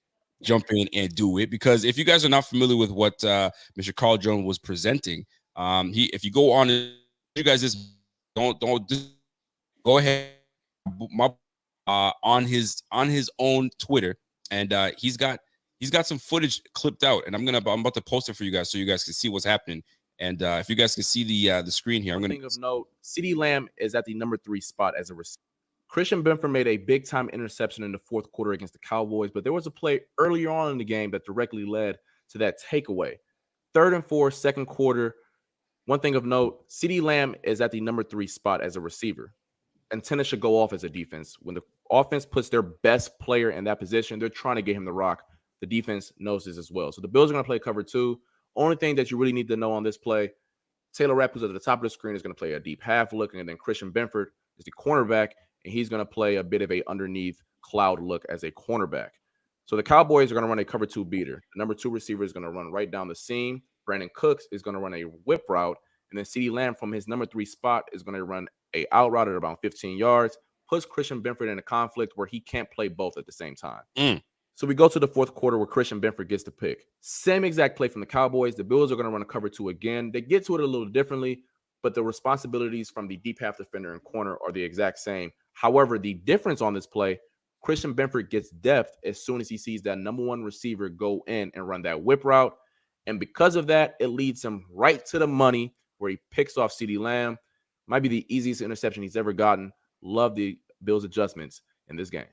jump in and do it because if you guys are not familiar with what Mr. Carl Jones was presenting, if you go on, you guys just don't go ahead. On his own Twitter, and he's got some footage clipped out, and I'm about to post it for you guys so you guys can see what's happening. And if you guys can see the screen here, Thing of note: CeeDee Lamb is at the number 3 spot as a receiver. Christian Benford made a big time interception in the fourth quarter against the Cowboys, but there was a play earlier on in the game that directly led to that takeaway. 3rd and 4, second quarter. One thing of note: CeeDee Lamb is at the number 3 spot as a receiver. Antenna should go off as a defense. When the offense puts their best player in that position, they're trying to get him the rock. The defense knows this as well. So the Bills are going to play cover 2. Only thing that you really need to know on this play, Taylor Rapp, who's at the top of the screen, is going to play a deep half look, and then Christian Benford is the cornerback, and he's going to play a bit of a underneath cloud look as a cornerback. So the Cowboys are going to run a cover 2 beater. The number 2 receiver is going to run right down the seam. Brandon Cooks is going to run a whip route, and then CeeDee Lamb from his number 3 spot is going to run a out route at about 15 yards, puts Christian Benford in a conflict where he can't play both at the same time. So we go to the fourth quarter where Christian Benford gets the pick. Same exact play from the Cowboys. The Bills are going to run a cover 2 again. They get to it a little differently, but the responsibilities from the deep half defender and corner are the exact same. However, the difference on this play, Christian Benford gets depth as soon as he sees that number 1 receiver go in and run that whip route. And because of that, it leads him right to the money where he picks off CeeDee Lamb. Might be the easiest interception he's ever gotten. Love the Bills' adjustments in this game.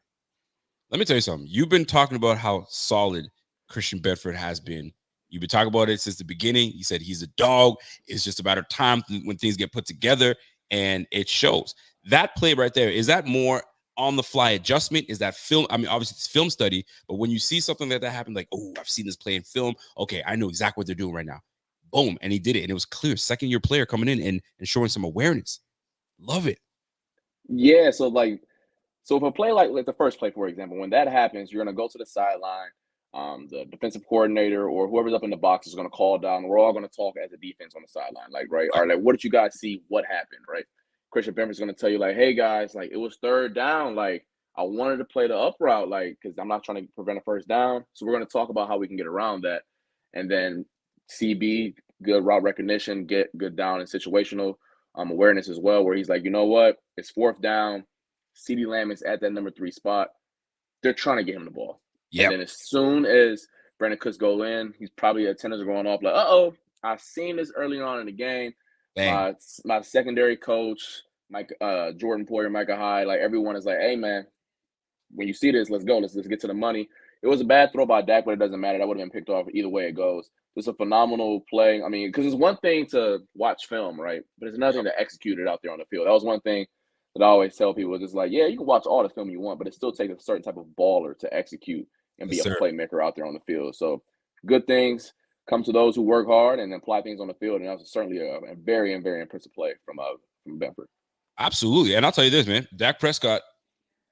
Let me tell you something. You've been talking about how solid Christian Bedford has been. You've been talking about it since the beginning. You said he's a dog. It's just a matter of time when things get put together, and it shows. That play right there, is that more on-the-fly adjustment? Is that film? I mean, obviously, it's film study, but when you see something like that happen, like, oh, I've seen this play in film. Okay, I know exactly what they're doing right now. Boom, and he did it, and it was clear. Second-year player coming in and showing some awareness. Love it. Yeah, so if a play like the first play, for example, when that happens, you're going to go to the sideline. The defensive coordinator or whoever's up in the box is going to call down. We're all going to talk as a defense on the sideline. Like, right, all right, like, what did you guys see? What happened, right? Christian Benford's going to tell you, like, hey, guys, like, it was third down. Like, I wanted to play the up route, like, because I'm not trying to prevent a first down. So we're going to talk about how we can get around that. And then CB, good route recognition, get good down and situational awareness as well, where he's like, you know what? It's fourth down. CeeDee Lamb is at that number 3 spot. They're trying to get him the ball. Yep. And then as soon as Brandon Cooks go in, he's probably antennas are going off like, uh-oh, I've seen this early on in the game. My secondary coach, Jordan Poyer, Micah Hyde, like everyone is like, hey, man, when you see this, let's go. Let's get to the money. It was a bad throw by Dak, but it doesn't matter. That would have been picked off either way it goes. It's a phenomenal play. I mean, because it's one thing to watch film, right? But it's another thing to execute it out there on the field. That was one thing that I always tell people. Just like, yeah, you can watch all the film you want, but it still takes a certain type of baller to execute and be a playmaker out there on the field. So good things come to those who work hard and apply things on the field. And that was certainly a very, very impressive play from Benford. Absolutely. And I'll tell you this, man, Dak Prescott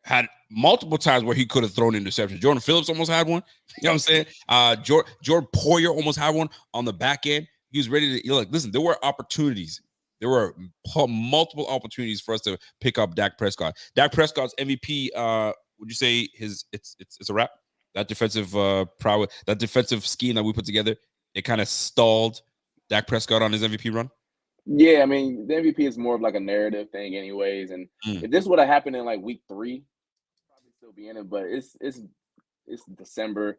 had multiple times where he could have thrown interceptions. Jordan Phillips almost had one. You know what I'm saying? Jordan Poyer almost had one on the back end. He was ready to, listen, there were opportunities. There were multiple opportunities for us to pick up Dak Prescott. Dak Prescott's MVP, would you say it's a wrap? That defensive prowess, that defensive scheme that we put together, it kind of stalled Dak Prescott on his MVP run? Yeah, I mean, the MVP is more of like a narrative thing anyways. And if this would have happened in like week 3, probably still be in it. But it's December,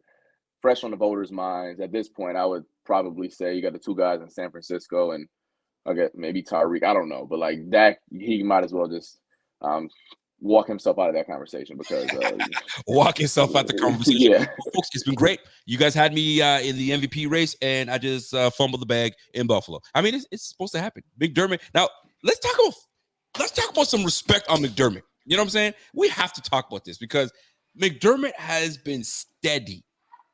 fresh on the voters' minds. At this point, I would probably say you got the 2 guys in San Francisco and I get maybe Tyreek. I don't know. But like Dak, he might as well just walk himself out of that conversation because walk himself out the conversation. Yeah, folks, it's been great. You guys had me in the MVP race, and I just fumbled the bag in Buffalo. I mean, it's supposed to happen. McDermott. Now let's talk about some respect on McDermott. You know what I'm saying? We have to talk about this because McDermott has been steady.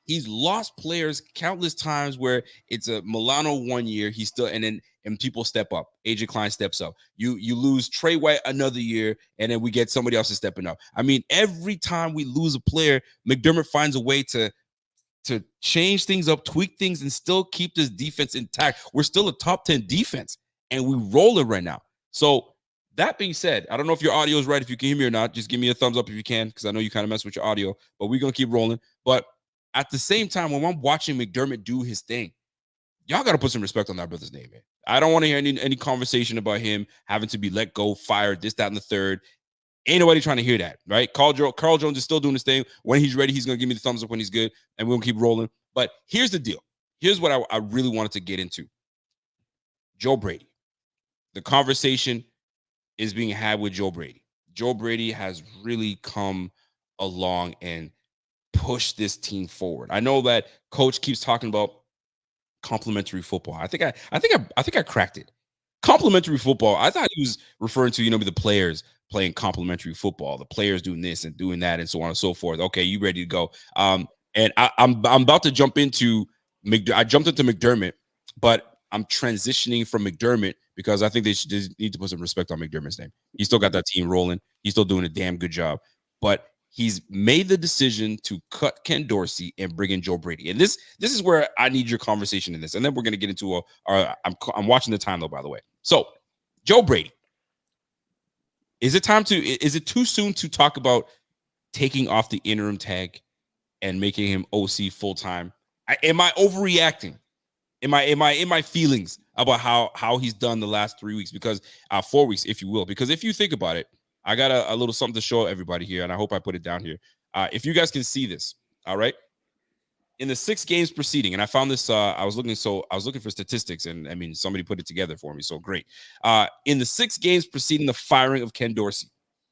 He's lost players countless times where it's a Milano 1 year. He's still, and people step up. AJ Klein steps up. You lose Trey White another year, and then we get somebody else stepping up. I mean, every time we lose a player, McDermott finds a way to change things up, tweak things, and still keep this defense intact. We're still a top 10 defense, and we roll it right now. So that being said, I don't know if your audio is right, if you can hear me or not. Just give me a thumbs up if you can, because I know you kind of mess with your audio, but we're going to keep rolling. But at the same time, when I'm watching McDermott do his thing, y'all got to put some respect on that brother's name, man. I don't want to hear any conversation about him having to be let go, fired, this, that, and the third. Ain't nobody trying to hear that, right? Carl Jones is still doing his thing. When he's ready, he's going to give me the thumbs up when he's good, and we're going to keep rolling. But here's the deal. Here's what I really wanted to get into. Joe Brady. The conversation is being had with Joe Brady. Joe Brady has really come along and push this team forward. I know that coach keeps talking about complimentary football. I think I cracked it. Complimentary football. I thought he was referring to, the players playing complimentary football, the players doing this and doing that and so on and so forth. Okay, you ready to go? And I'm about to jump into I jumped into McDermott, but I'm transitioning from McDermott because I think they need to put some respect on McDermott's name. He's still got that team rolling. He's still doing a damn good job. But he's made the decision to cut Ken Dorsey and bring in Joe Brady. And this is where I need your conversation in this. And then we're going to get into I'm watching the time, though, by the way. So, Joe Brady. Is it too soon to talk about taking off the interim tag and making him OC full-time? Am I overreacting? Am I in my feelings about how he's done the last 3 weeks? Because 4 weeks, if you will. Because if you think about it, I got a little something to show everybody here, and I hope I put it down here. If you guys can see this, all right? in the 6 games preceding, and I found this. I was looking for statistics, and I mean, somebody put it together for me. So great. In the 6 games preceding the firing of Ken Dorsey,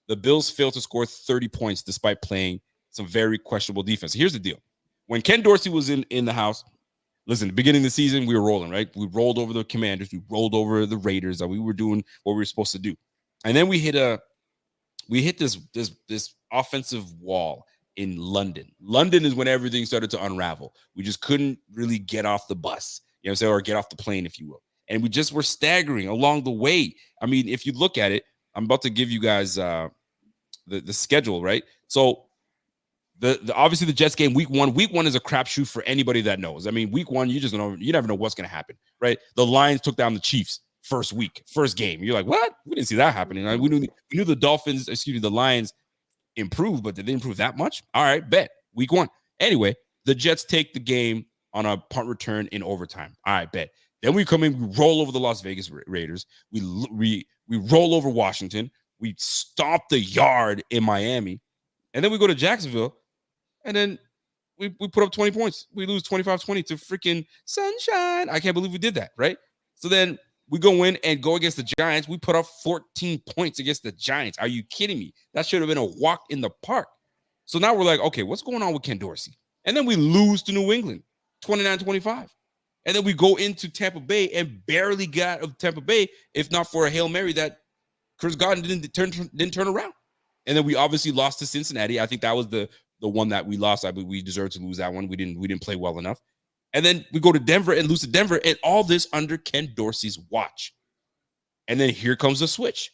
the Bills failed to score 30 points despite playing some very questionable defense. Here's the deal: when Ken Dorsey was in the house, listen, the beginning of the season, we were rolling, right? We rolled over the Commanders, we rolled over the Raiders, we were doing what we were supposed to do, and then we hit this offensive wall in London. London is when everything started to unravel. We just couldn't really get off the bus, you know what I'm saying, or get off the plane, if you will. And we just were staggering along the way. I mean, if you look at it, I'm about to give you guys the schedule, right? So the obviously the Jets game week one is a crapshoot for anybody that knows. I mean, week one, you never know what's going to happen, right? The Lions took down the Chiefs first game. You're like, what? We didn't see that happening. We knew the Lions improved, but did they improve that much? All right, bet. Week one. Anyway, the Jets take the game on a punt return in overtime. All right, bet. Then we come in, we roll over the Las Vegas Raiders. We roll over Washington. We stomp the yard in Miami. And then we go to Jacksonville, and then we put up 20 points. We lose 25-20 to freaking Sunshine. I can't believe we did that, right? So then we go in and go against the Giants. We put up 14 points against the Giants. Are you kidding me? That should have been a walk in the park. So now we're like, okay, what's going on with Ken Dorsey? And then we lose to New England, 29-25. And then we go into Tampa Bay and barely got of Tampa Bay, if not for a Hail Mary that Chris Godwin didn't turn around. And then we obviously lost to Cincinnati. I think that was the one that we lost. I believe we deserved to lose that one. We didn't play well enough. And then we go to Denver and lose to Denver, and all this under Ken Dorsey's watch. And then here comes the switch.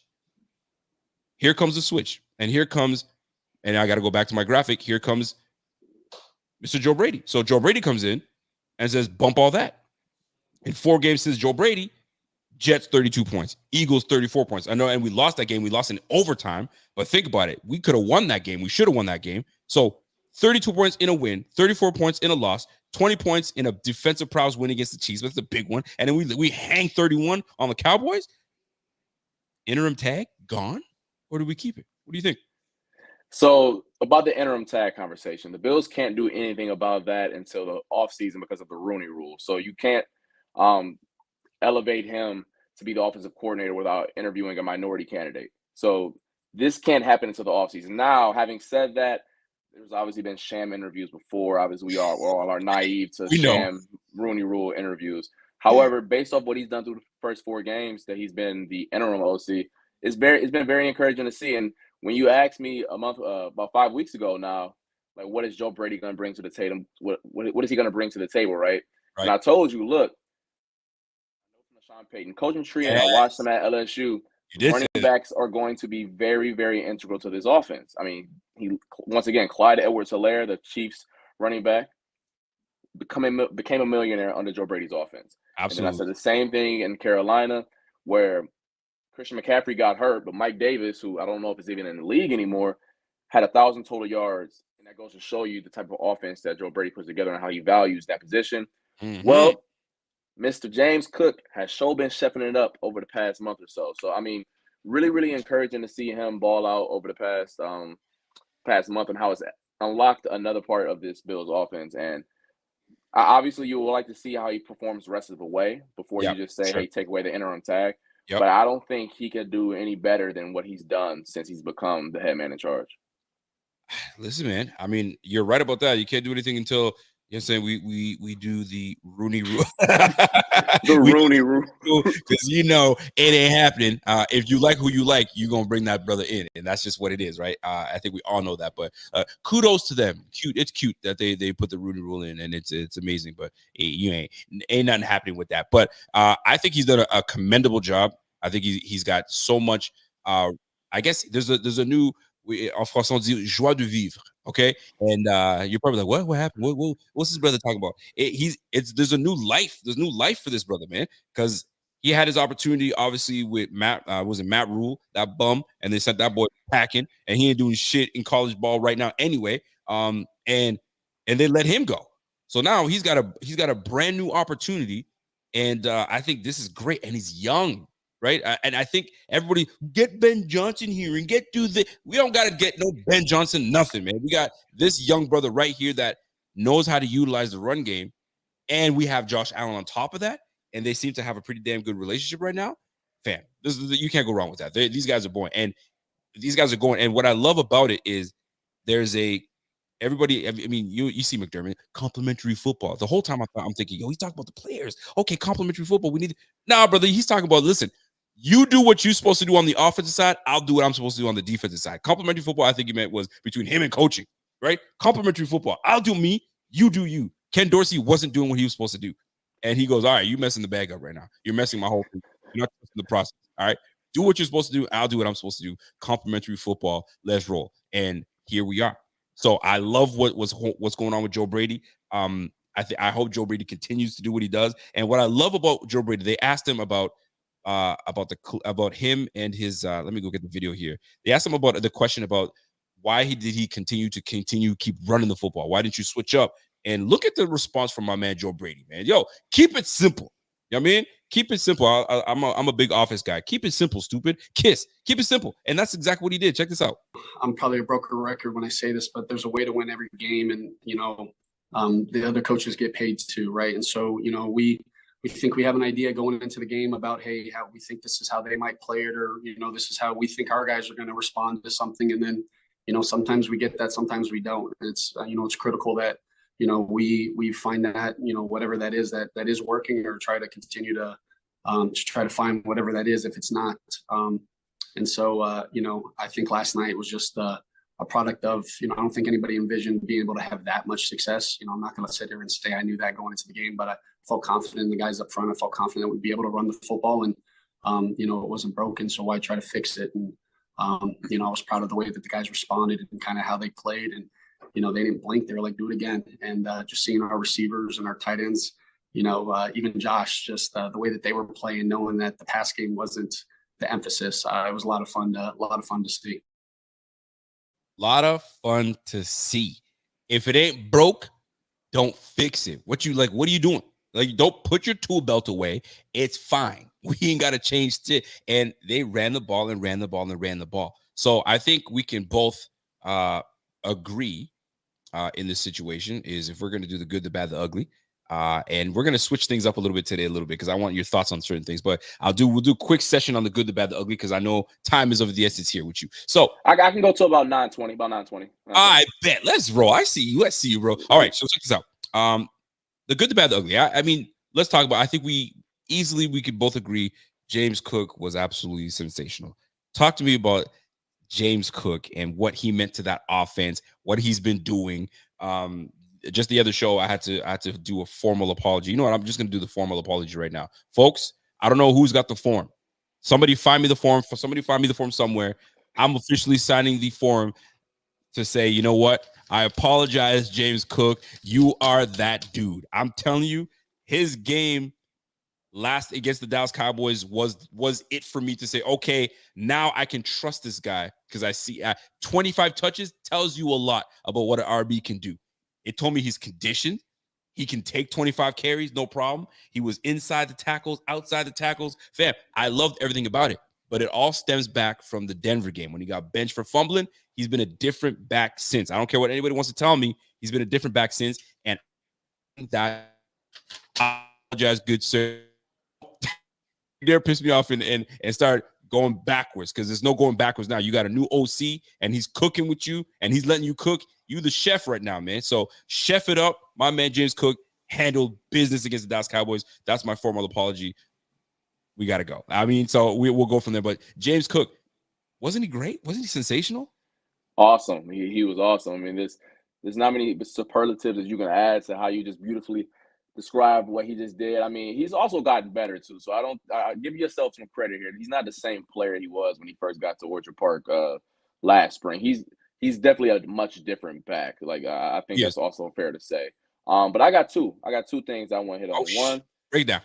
And I got to go back to my graphic. Here comes Mr. Joe Brady. So Joe Brady comes in and says, bump all that. In 4 games since Joe Brady, Jets 32 points, Eagles 34 points. I know, and we lost that game. We lost in overtime, but think about it. We could have won that game. We should have won that game. So 32 points in a win, 34 points in a loss, 20 points in a defensive prowess win against the Chiefs. That's a big one. And then we hang 31 on the Cowboys. Interim tag gone, or do we keep it? What do you think? So about the interim tag conversation, the Bills can't do anything about that until the offseason because of the Rooney Rule. So you can't elevate him to be the offensive coordinator without interviewing a minority candidate. So this can't happen until the offseason. Now, having said that, there's obviously been sham interviews before. Obviously, we all are naive to sham Rooney Rule interviews. However, based off what he's done through the first 4 games that he's been the interim OC, it's been very encouraging to see. And when you asked me about 5 weeks ago now, like, what is Joe Brady going to bring to the table? What is he going to bring to the table, right? And I told you, look, I know from the Sean Payton coaching tree, and I watched him at LSU. Running backs are going to be very, very integral to this offense. I mean, once again, Clyde Edwards-Helaire, the Chiefs running back, became a millionaire under Joe Brady's offense. Absolutely. And then I said the same thing in Carolina, where Christian McCaffrey got hurt, but Mike Davis, who I don't know if is even in the league anymore, had 1,000 total yards. And that goes to show you the type of offense that Joe Brady puts together and how he values that position. Mm-hmm. Well, Mr. James Cook has been chefing it up over the past month or so. So, I mean, really, really encouraging to see him ball out over the past month and how it's unlocked another part of this Bills offense. And obviously, you would like to see how he performs the rest of the way before you just say, hey, take away the interim tag. Yep. But I don't think he could do any better than what he's done since he's become the head man in charge. Listen, man, I mean, you're right about that. You can't do anything until, you know what I'm saying, we do the Rooney Rule. Rooney Rule. Because, it ain't happening. If you like who you like, you're going to bring that brother in. And that's just what it is, right? I think we all know that. But kudos to them. It's cute that they put the Rooney Rule in, and it's amazing. But ain't nothing happening with that. But I think he's done a commendable job. I think he's got so much. I guess there's a new, en français on dit joie de vivre, okay? And you're probably like, what happened? What's this brother talking about? There's a new life. There's new life for this brother, man, because he had his opportunity, obviously, with Matt Rule, that bum, and they sent that boy packing, and he ain't doing shit in college ball right now anyway. And they let him go. So now he's got a brand new opportunity, and I think this is great. And he's young. Right. And I think everybody get Ben Johnson here and we don't got to get no Ben Johnson, nothing, man. We got this young brother right here that knows how to utilize the run game, and we have Josh Allen on top of that, and they seem to have a pretty damn good relationship right now. Fam, you can't go wrong with that. These guys are born, and these guys are going. And what I love about it is there's everybody. I mean, you see McDermott, complimentary football. The whole time I'm thinking, yo, he's talking about the players. Okay, complimentary football. We need. Nah, brother, he's talking about. Listen, you do what you're supposed to do on the offensive side. I'll do what I'm supposed to do on the defensive side. Complimentary football, I think he meant was between him and coaching, right? Complimentary football. I'll do me. You do you. Ken Dorsey wasn't doing what he was supposed to do, and he goes, all right, you're messing the bag up right now. You're messing my whole thing. You're not trusting the process. All right. Do what you're supposed to do. I'll do what I'm supposed to do. Complimentary football. Let's roll. And here we are. So I love what's going on with Joe Brady. I hope Joe Brady continues to do what he does. And what I love about Joe Brady, they asked him about him and his. Let me go get the video here. They asked him about the question about why did he continue to keep running the football? Why didn't you switch up? And look at the response from my man Joe Brady, man. Yo, keep it simple. You know what I mean? Keep it simple. I'm a big office guy. Keep it simple, stupid. Kiss. Keep it simple. And that's exactly what he did. Check this out. I'm probably a broken record when I say this, but there's a way to win every game. And, the other coaches get paid too, right? And so, we think we have an idea going into the game about, hey, how we think this is how they might play it, or, this is how we think our guys are going to respond to something. And then, sometimes we get that, sometimes we don't. And it's, it's critical that, we find that, whatever that is working, or try to continue to try to find whatever that is if it's not. And so, I think last night was just a product of, I don't think anybody envisioned being able to have that much success. I'm not going to sit here and say I knew that going into the game, but I felt confident in the guys up front. I felt confident that we'd be able to run the football, and, it wasn't broken. So why try to fix it? And, I was proud of the way that the guys responded and kind of how they played. And, they didn't blink. They were like, do it again. And just seeing our receivers and our tight ends, even Josh, just the way that they were playing, knowing that the pass game wasn't the emphasis. It was a lot of fun to see. Lot of fun to see. If it ain't broke, don't fix it. What are you doing? Like, don't put your tool belt away. It's fine. We ain't got to change it. And they ran the ball and ran the ball and ran the ball. So I think we can both agree in this situation is if we're going to do the good, the bad, the ugly. And we're going to switch things up a little bit today, because I want your thoughts on certain things. But we'll do a quick session on the good, the bad, the ugly, because I know time is of the essence here with you. So I can go to about 9:20. I bet. Let's roll. I see you. Bro. All right. So check this out. The good, the bad, the ugly. I mean, let's talk about. I think we could both agree James Cook was absolutely sensational. Talk to me about James Cook and what he meant to that offense, what he's been doing. Just the other show, I had to do a formal apology. You know what? I'm just going to do the formal apology right now. Folks, I don't know who's got the form. Somebody find me the form. Somewhere. I'm officially signing the form to say, you know what? I apologize, James Cook. You are that dude. I'm telling you, his game last against the Dallas Cowboys was it for me to say, okay, now I can trust this guy, because I see 25 touches tells you a lot about what an RB can do. It told me he's conditioned. He can take 25 carries, no problem. He was inside the tackles, outside the tackles. Fam, I loved everything about it. But it all stems back from the Denver game. When he got benched for fumbling, he's been a different back since. I don't care what anybody wants to tell me. He's been a different back since. And that, I apologize, good sir. There pissed me off and start going backwards, because there's no going backwards now. You got a new OC, and he's cooking with you, and he's letting you cook. You the chef right now, man. So chef it up. My man James Cook handled business against the Dallas Cowboys. That's my formal apology. We got to go. I mean, so we'll go from there. But James Cook, wasn't he great? Wasn't he sensational? Awesome. He was awesome. I mean, there's not many superlatives that you can add to how you just beautifully describe what he just did. I mean, he's also gotten better too. So I give yourself some credit here. He's not the same player he was when he first got to Orchard Park last spring. He's definitely a much different back. Like I think that's also fair to say. But I got two things I want to hit on. One, break down.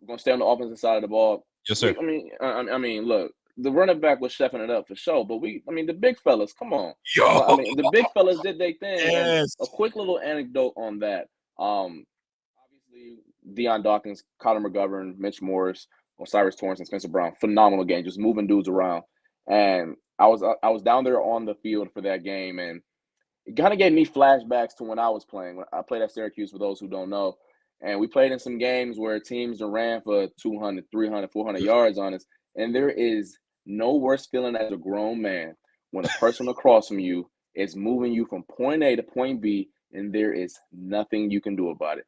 We're gonna stay on the offensive side of the ball. Yes, sir. I mean, look, the running back was chefing it up for sure. But the big fellas, come on. Yo. The big fellas did their thing. Yes. A quick little anecdote on that. Obviously, Deion Dawkins, Connor McGovern, Mitch Morris, Osiris Torrance, and Spencer Brown, phenomenal game, just moving dudes around. And I was down there on the field for that game, and it kind of gave me flashbacks to when I was playing. I played at Syracuse, for those who don't know. And we played in some games where teams ran for 200, 300, 400 yards on us. And there is no worse feeling as a grown man when a person across from you is moving you from point A to point B, and there is nothing you can do about it.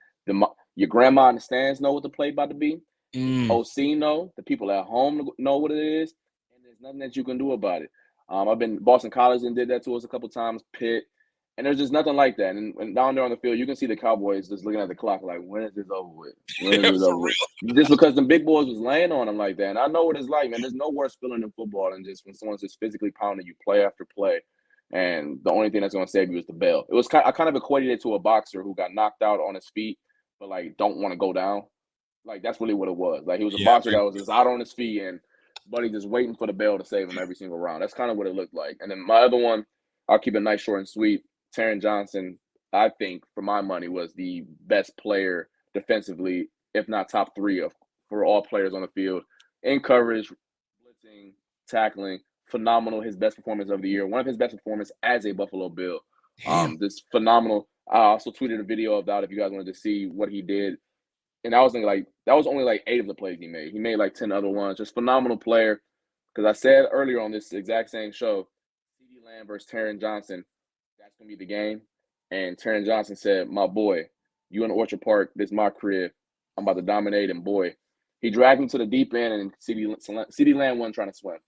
Your grandma in the stands know what the play about to be. OC know. The people at home know what it is. And there's nothing that you can do about it. I've been Boston College and did that to us a couple times, Pitt. And there's just nothing like that. And down there on the field, you can see the Cowboys just looking at the clock like, when is this over with? When is this over with? Just because the big boys was laying on them like that. And I know what it's like, man. There's no worse feeling in football than just when someone's just physically pounding you play after play. And the only thing that's going to save you is the bell. I kind of equated it to a boxer who got knocked out on his feet, but like don't want to go down. Like that's really what it was. Like he was a boxer that was just out on his feet and buddy just waiting for the bell to save him every single round. That's kind of what it looked like. And then my other one, I'll keep it nice, short, and sweet. Taron Johnson, I think, for my money, was the best player defensively, if not top three for all players on the field. In coverage, blitzing, tackling, phenomenal. His best performance of the year. One of his best performances as a Buffalo Bill. Just phenomenal. I also tweeted a video of that if you guys wanted to see what he did. And that was only like 8 of the plays he made. He made like 10 other ones. Just phenomenal player. Because I said earlier on this exact same show, CeeDee Lamb versus Taron Johnson, that's going to be the game. And Taron Johnson said, my boy, you in Orchard Park, this is my crib. I'm about to dominate. And boy, he dragged him to the deep end, and CeeDee Lamb wasn't trying to swim.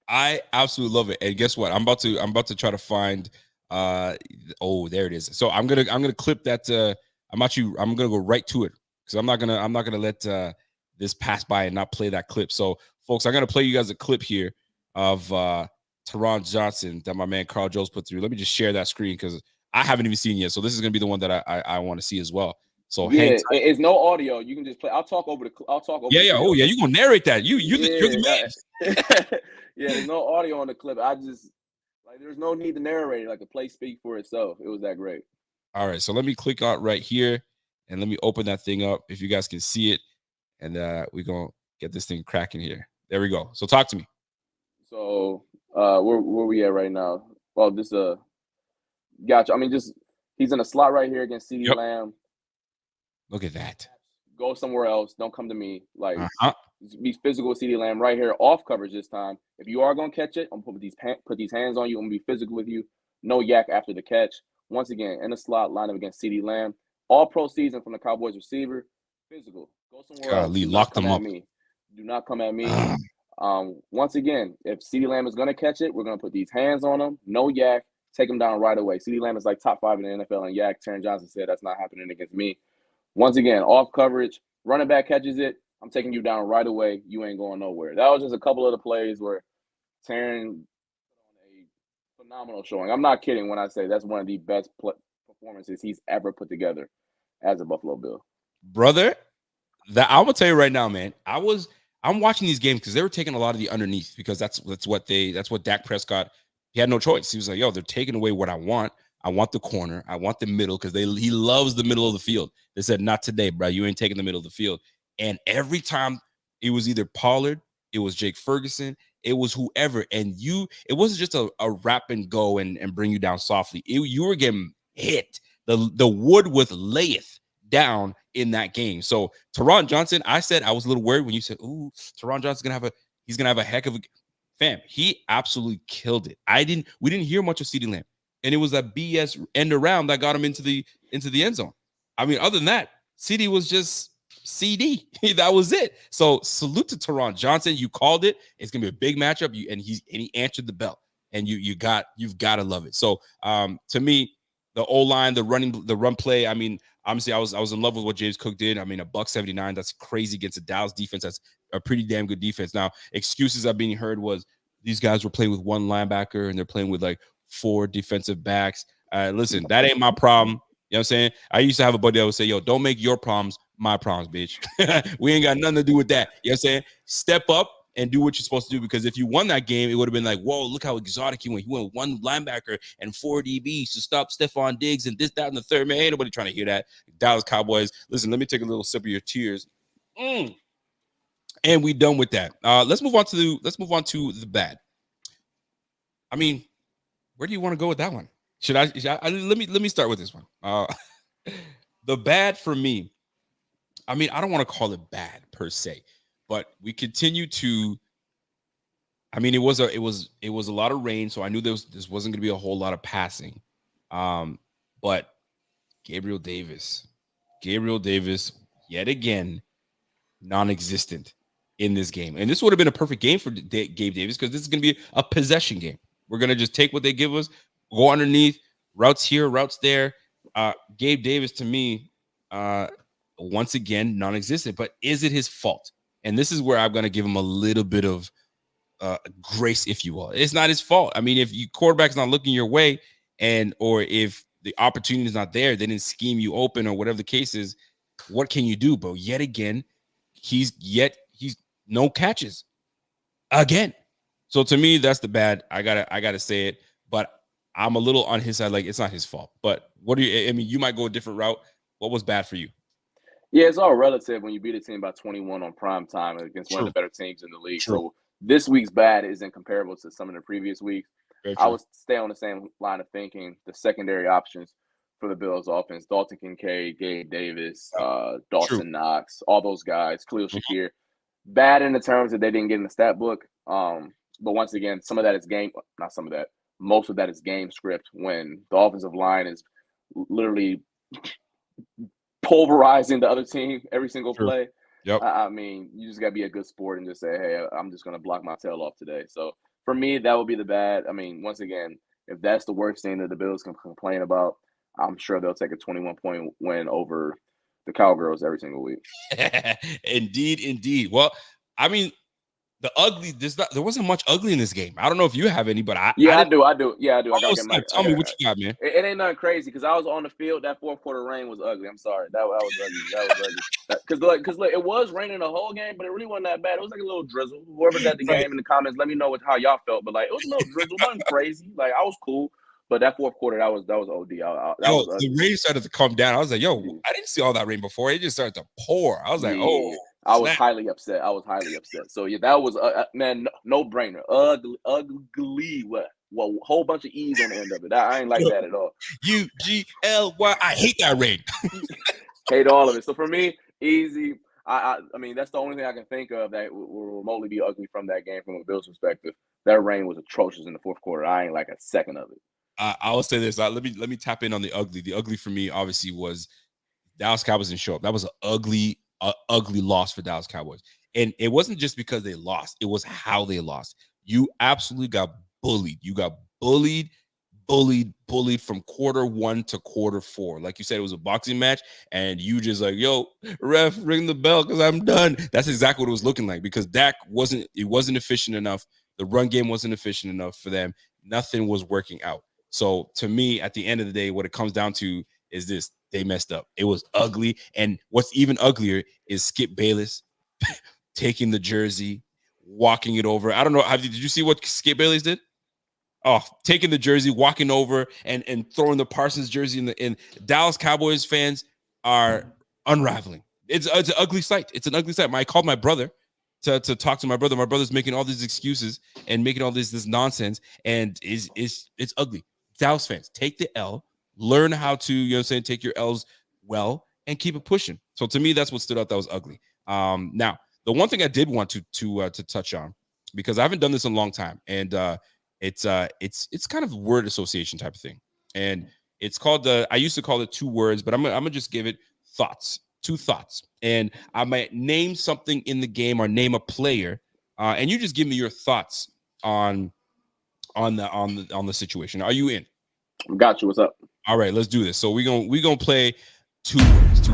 I absolutely love it. And guess what? I'm about to try to find there it is. So I'm gonna clip that. I'm gonna go right to it because I'm not gonna let this pass by and not play that clip. So folks, I'm gonna play you guys a clip here of Taron Johnson that my man Carl Jones put through. Let me just share that screen because I haven't even seen it yet. So this is gonna be the one that I want to see as well. So it's no audio. You can just play. I'll talk over. Yeah. Oh yeah, you gonna narrate that? You're the man. Yeah, there's no audio on the clip. There's no need to narrate it. Like the play speak for itself. It was that great. All right, so let me click out right here and let me open that thing up if you guys can see it, and we're gonna get this thing cracking here. There we go. So talk to me. So where we at right now? Well, this gotcha. I mean, just he's in a slot right here against CeeDee Lamb. Look at that. Go somewhere else. Don't come to me. Like be physical with CeeDee Lamb right here, off coverage this time. If you are gonna catch it, I'm gonna put these hands on you. I'm gonna be physical with you. No yak after the catch. Once again, in the slot, line up against CeeDee Lamb. All pro season from the Cowboys receiver. Physical. Go somewhere else. Lock them up. Do not come at me. Once again, if CeeDee Lamb is gonna catch it, we're gonna put these hands on him. No yak. Take him down right away. CeeDee Lamb is like top 5 in the NFL in yak. Taron Johnson said that's not happening against me. Once again, off coverage, running back catches it. I'm taking you down right away. You ain't going nowhere. That was just a couple of the plays where Taron put on a phenomenal showing. I'm not kidding when I say that's one of the best performances he's ever put together as a Buffalo Bill. Brother, I'm gonna tell you right now, man. I'm watching these games because they were taking a lot of the underneath because that's what Dak Prescott. He had no choice. He was like, yo, they're taking away what I want. I want the corner. I want the middle because he loves the middle of the field. They said, not today, bro. You ain't taking the middle of the field. And every time it was either Pollard, it was Jake Ferguson, it was whoever. And it wasn't just a wrap and go and bring you down softly. You were getting hit. The wood was layeth down in that game. So Taron Johnson, I said I was a little worried when you said, ooh, Taron Johnson's gonna have a heck of a fam. He absolutely killed it. We didn't hear much of CeeDee Lamb. And it was that BS end around that got him into the end zone. I mean, other than that, CD was just CD. That was it. So salute to Taron Johnson. You called it. It's gonna be a big matchup. He answered the bell, and you've got to love it. So to me, the O-line, the run play. I mean, obviously, I was in love with what James Cook did. I mean, $179. That's crazy against a Dallas defense. That's a pretty damn good defense. Now, excuses I've been heard was these guys were playing with one linebacker and they're playing with like 4 defensive backs. Listen, that ain't my problem. You know what I'm saying? I used to have a buddy that would say, yo, don't make your problems my problems, bitch. We ain't got nothing to do with that. You know what I'm saying? Step up and do what you're supposed to do, because if you won that game, it would have been like, whoa, look how exotic he went. He went with 1 linebacker and 4 DBs to stop Stephon Diggs and this, that, and the third. Man, ain't nobody trying to hear that. Dallas Cowboys. Listen, let me take a little sip of your tears. And we done with that. Let's move on to the bad. I mean, where do you want to go with that one? Let me start with this one. The bad for me, I mean, I don't want to call it bad per se, but we continue to. I mean, it was a lot of rain, so I knew this wasn't going to be a whole lot of passing. But Gabriel Davis, yet again, non-existent in this game, and this would have been a perfect game for Gabe Davis because this is going to be a possession game. We're going to just take what they give us, go underneath, routes here, routes there. Gabe Davis, to me, once again, non-existent. But is it his fault? And this is where I'm going to give him a little bit of grace, if you will. It's not his fault. I mean, if your quarterback's not looking your way, or if the opportunity is not there, they didn't scheme you open or whatever the case is, what can you do? But yet again, he's no catches again. So to me, that's the bad. I gotta say it, but I'm a little on his side. Like, it's not his fault. But what do you? I mean, you might go a different route. What was bad for you? Yeah, it's all relative when you beat a team by 21 on prime time against one of the better teams in the league. True. So this week's bad isn't comparable to some of the previous weeks. I would stay on the same line of thinking. The secondary options for the Bills offense: Dalton Kincaid, Gabe Davis, Dawson Knox, all those guys, Khalil Shakir. Bad in the terms that they didn't get in the stat book. But once again, some of that is game. Not some of that. Most of that is game script when the offensive line is literally pulverizing the other team every single play. Yep. I mean, you just got to be a good sport and just say, hey, I'm just going to block my tail off today. So for me, that would be the bad. I mean, once again, if that's the worst thing that the Bills can complain about, I'm sure they'll take a 21-point win over the Cowgirls every single week. Indeed. Well, I mean, there wasn't much ugly in this game. I don't know if you have any, but I do. Yeah, I do. Tell me what you got, man. It ain't nothing crazy because I was on the field. That fourth quarter rain was ugly. I'm sorry. That was ugly. That was ugly. Because it was raining the whole game, but it really wasn't that bad. It was like a little drizzle. Whoever's at the game in the comments, let me know how y'all felt. But like, it was a little drizzle, nothing crazy. Like, I was cool. But that fourth quarter, that was OD. The rain started to come down. I was like, I didn't see all that rain before. It just started to pour. I was like, I was highly upset. So yeah, that was man, no brainer. Ugly. What? Whole bunch of E's on the end of it. I ain't like that at all. UGLY. I hate that rain. Hate all of it. So for me, easy. I mean, that's the only thing I can think of that will remotely be ugly from that game from a Bills perspective. That rain was atrocious in the fourth quarter. I ain't like a second of it. I will say this. Let me tap in on the ugly. The ugly for me, obviously, was Dallas Cowboys didn't show up. That was an ugly loss for Dallas Cowboys. And it wasn't just because they lost. It was how they lost. You absolutely got bullied. You got bullied from quarter one to quarter four. Like you said, it was a boxing match, and you just like, yo, ref, ring the bell because I'm done. That's exactly what it was looking like because Dak wasn't efficient enough. The run game wasn't efficient enough for them. Nothing was working out. So to me, at the end of the day, what it comes down to is this. They messed up. It was ugly. And what's even uglier is Skip Bayless taking the jersey, walking it over. I don't know. Did you see what Skip Bayless did? Oh, taking the jersey, walking over and throwing the Parsons jersey in Dallas Cowboys fans are unraveling. It's an ugly sight. It's an ugly sight. I called my brother to talk to my brother. My brother's making all these excuses and making all this nonsense. And it's ugly. Dallas fans, take the L. Learn how to, take your L's well and keep it pushing. So to me, that's what stood out. That was ugly. Now, the one thing I did want to touch on, because I haven't done this in a long time, and it's kind of word association type of thing, and it's called I used to call it 2 words, but I'm gonna just give it thoughts, 2 thoughts, and I might name something in the game or name a player, and you just give me your thoughts on the situation. Are you in? Got you. What's up? All right, let's do this. So we're gonna play 2 words.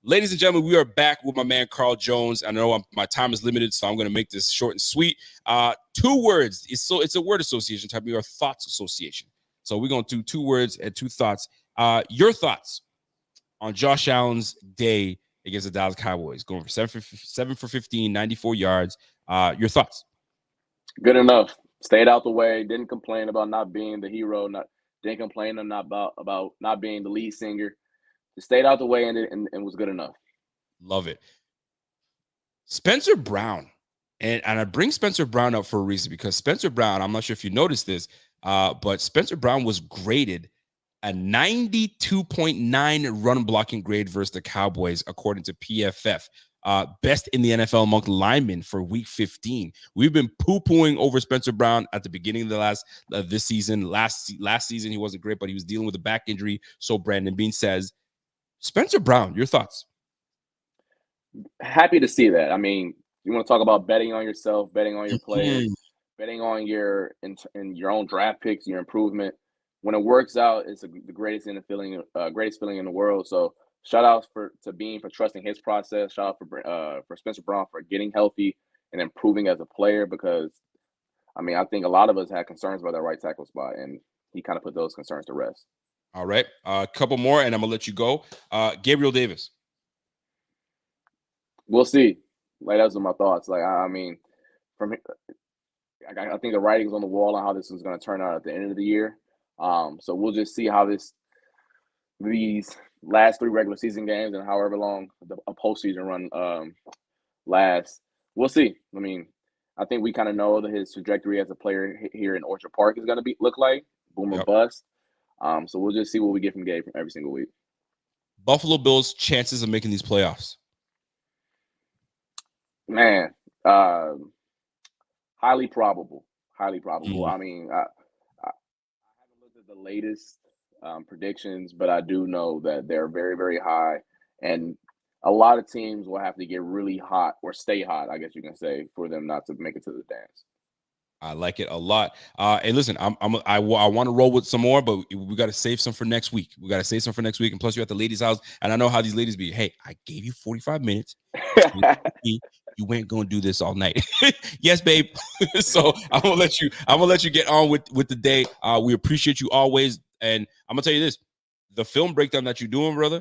Ladies and gentlemen, we are back with my man Carl Jones. I know my time is limited, so I'm going to make this short and sweet. 2 words. It's a word association type of thoughts association. So we're going to do 2 words and 2 thoughts. Your thoughts on Josh Allen's day against the Dallas Cowboys, going for 7 for 15, 94 yards. Your thoughts? Good enough. Stayed out the way. Didn't complain about not being the hero. Didn't complain about not being the lead singer. Just stayed out the way and was good enough. Love it. Spencer Brown. And I bring Spencer Brown up for a reason, because Spencer Brown, I'm not sure if you noticed this, but Spencer Brown was graded a 92.9 run blocking grade versus the Cowboys, according to PFF. Best in the NFL among linemen for week 15. We've been poo-pooing over Spencer Brown at the beginning of the this season. Last season, he wasn't great, but he was dealing with a back injury. So Brandon Bean says, Spencer Brown, your thoughts? Happy to see that. I mean, you want to talk about betting on yourself, betting on your players, betting on your in your own draft picks, your improvement. When it works out, it's the greatest feeling in the world. So shout out to Bean for trusting his process. Shout out for Spencer Brown for getting healthy and improving as a player, because I mean, I think a lot of us had concerns about that right tackle spot, and he kind of put those concerns to rest. All right, a couple more, and I'm gonna let you go. Gabriel Davis. We'll see. Like, those are my thoughts. Like, I mean, I think the writing's on the wall on how this is going to turn out at the end of the year. So we'll just see how these last 3 regular season games and however long a postseason run lasts. We'll see. I mean, I think we kind of know that his trajectory as a player here in Orchard Park is going to look like boom or bust. So we'll just see what we get from Gabe from every single week. Buffalo Bills' chances of making these playoffs. Man, highly probable. Highly probable. I mean, I haven't looked at the latest predictions, but I do know that they're very, very high, and a lot of teams will have to get really hot or stay hot, I guess you can say, for them not to make it to the dance. I like it a lot. And listen, I want to roll with some more, but we got to save some for next week. And plus, you're at the ladies' house, and I know how these ladies be. Hey, I gave you 45 minutes. You ain't gonna do this all night. Yes, babe. So I'm gonna let you get on with the day. We appreciate you always, and I'm gonna tell you this: the film breakdown that you're doing, brother,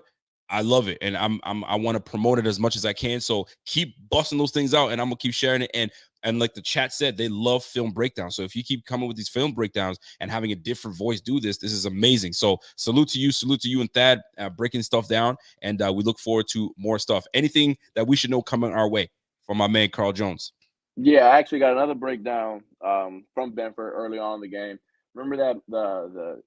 I love it, and I want to promote it as much as I can. So keep busting those things out, and I'm gonna keep sharing it. And like the chat said, they love film breakdowns. So if you keep coming with these film breakdowns and having a different voice do this is amazing. So salute to you and Thad, breaking stuff down. And we look forward to more stuff. Anything that we should know coming our way from my man, Carl Jones? Yeah, I actually got another breakdown from Benford early on in the game. Remember that the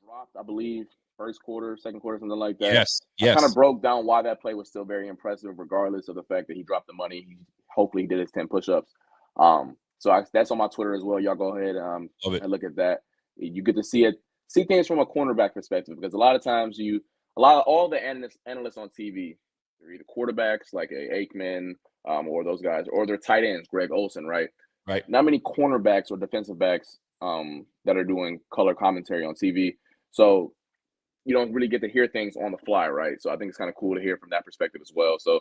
dropped, I believe, first quarter, second quarter, something like that. Yes. I kind of broke down why that play was still very impressive, regardless of the fact that he dropped the money. Hopefully he did his 10 push-ups. That's on my Twitter as well. Y'all go ahead and look at that. You get to see things from a cornerback perspective, because a lot of times all the analysts on TV, they're either quarterbacks like a Aikman or those guys, or they're tight ends, Greg Olsen, right? Right. Not many cornerbacks or defensive backs that are doing color commentary on TV. So you don't really get to hear things on the fly, right? So I think it's kind of cool to hear from that perspective as well. So